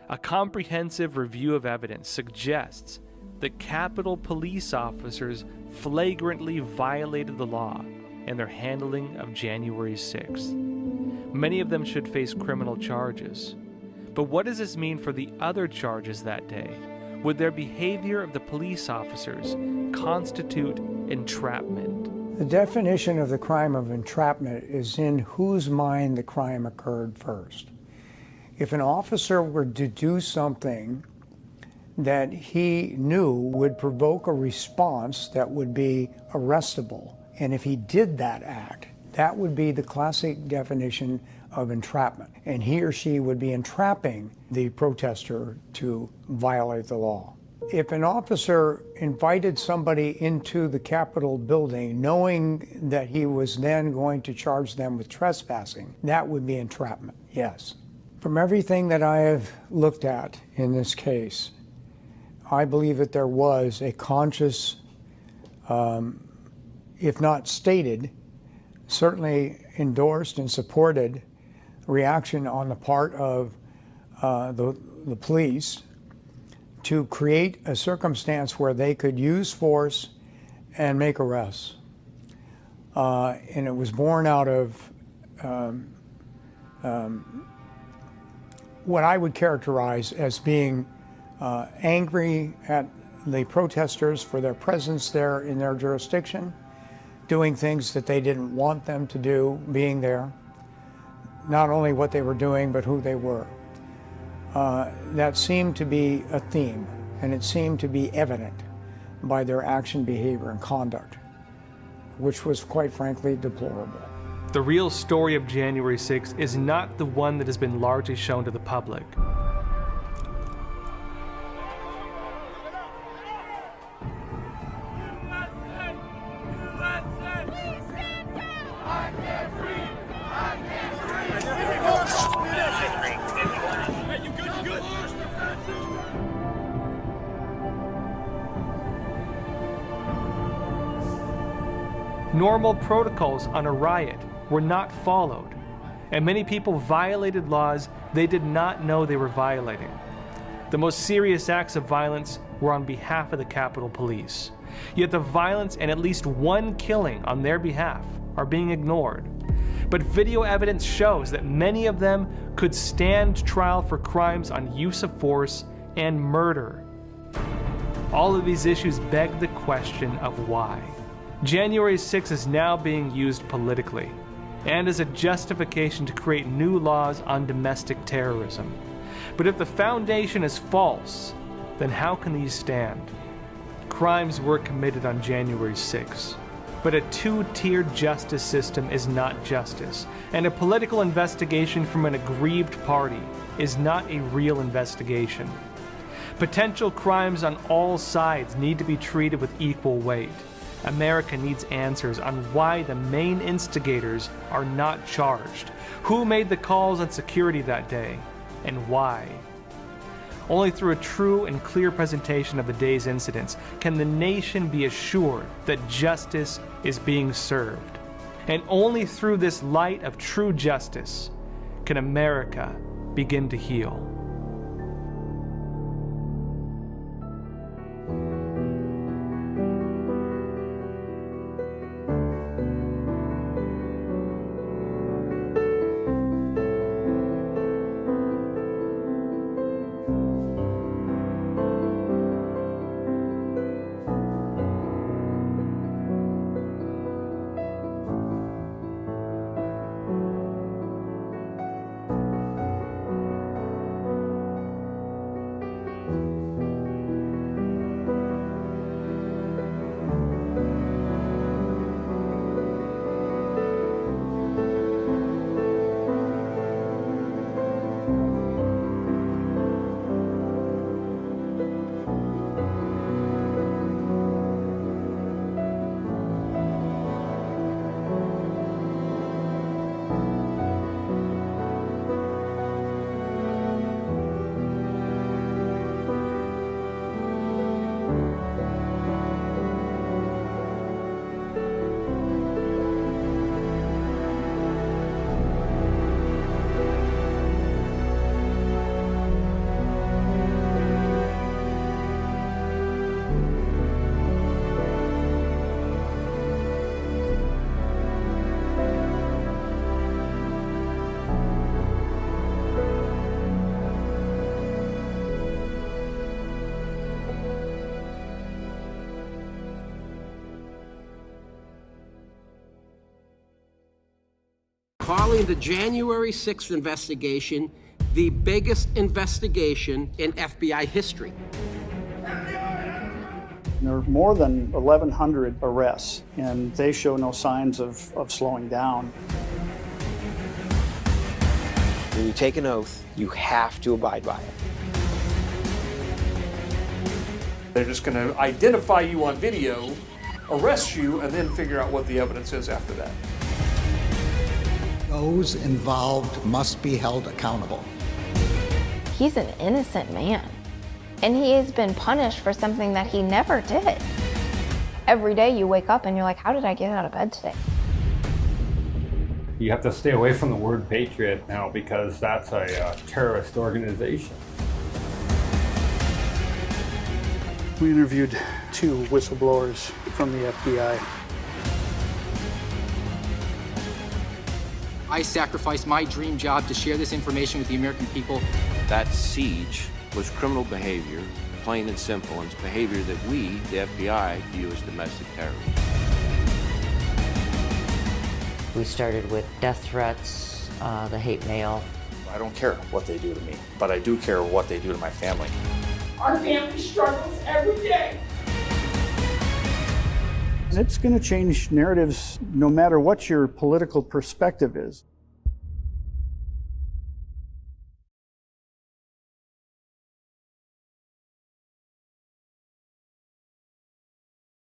[SPEAKER 11] A comprehensive review of evidence suggests that Capitol Police officers flagrantly violated the law in their handling of January 6th. Many of them should face criminal charges. But what does this mean for the other charges that day? Would their behavior of the police officers constitute entrapment?
[SPEAKER 5] The definition of the crime of entrapment is in whose mind the crime occurred first. If an officer were to do something that he knew would provoke a response that would be arrestable, and if he did that act, that would be the classic definition of entrapment. And he or she would be entrapping the protester to violate the law. If an officer invited somebody into the Capitol building knowing that he was then going to charge them with trespassing, that would be entrapment, yes. From everything that I have looked at in this case, I believe that there was a conscious, if not stated, certainly endorsed and supported reaction on the part of the police to create a circumstance where they could use force and make arrests. And it was born out of what I would characterize as being angry at the protesters for their presence there in their jurisdiction, doing things that they didn't want them to do, being there, not only what they were doing, but who they were. That seemed to be a theme, and it seemed to be evident by their action, behavior, and conduct, which was quite frankly deplorable.
[SPEAKER 11] The real story of January 6th is not the one that has been largely shown to the public.
[SPEAKER 17] Normal protocols on a riot were not followed, and many people violated laws they did not know they were violating. The most serious acts of violence were on behalf of the Capitol Police. Yet the violence and at least one killing on their behalf are being ignored. But video evidence shows that many of them could stand trial for crimes on use of force and murder. All of these issues beg the question of why. January 6th is now being used politically and as a justification to create new laws on domestic terrorism. But if the foundation is false, then how can these stand? Crimes were committed on January 6th. But a two-tiered justice system is not justice, and a political investigation from an aggrieved party is not a real investigation. Potential crimes on all sides need to be treated with equal weight. America needs answers on why the main instigators are not charged, who made the calls on security that day, and why. Only through a true and clear presentation of the day's incidents can the nation be assured that justice is being served. And only through this light of true justice can America begin to heal.
[SPEAKER 1] Calling the January 6th investigation the biggest investigation in FBI history.
[SPEAKER 2] There are more than 1,100 arrests, and they show no signs of slowing down.
[SPEAKER 21] When you take an oath, you have to abide by it.
[SPEAKER 22] They're just going to identify you on video, arrest you, and then figure out what the evidence is after that.
[SPEAKER 23] Those involved must be held accountable.
[SPEAKER 24] He's an innocent man, and he has been punished for something that he never did. Every day you wake up and you're like, how did I get out of bed today?
[SPEAKER 25] You have to stay away from the word patriot now because that's a terrorist organization.
[SPEAKER 2] We interviewed 2 whistleblowers from the FBI.
[SPEAKER 3] I sacrificed my dream job to share this information with the American people.
[SPEAKER 26] That siege was criminal behavior, plain and simple, and it's behavior that we, the FBI, view as domestic terrorism.
[SPEAKER 27] We started with death threats, the hate mail.
[SPEAKER 28] I don't care what they do to me, but I do care what they do to my family.
[SPEAKER 8] Our family struggles every day.
[SPEAKER 2] And it's going to change narratives no matter what your political perspective is.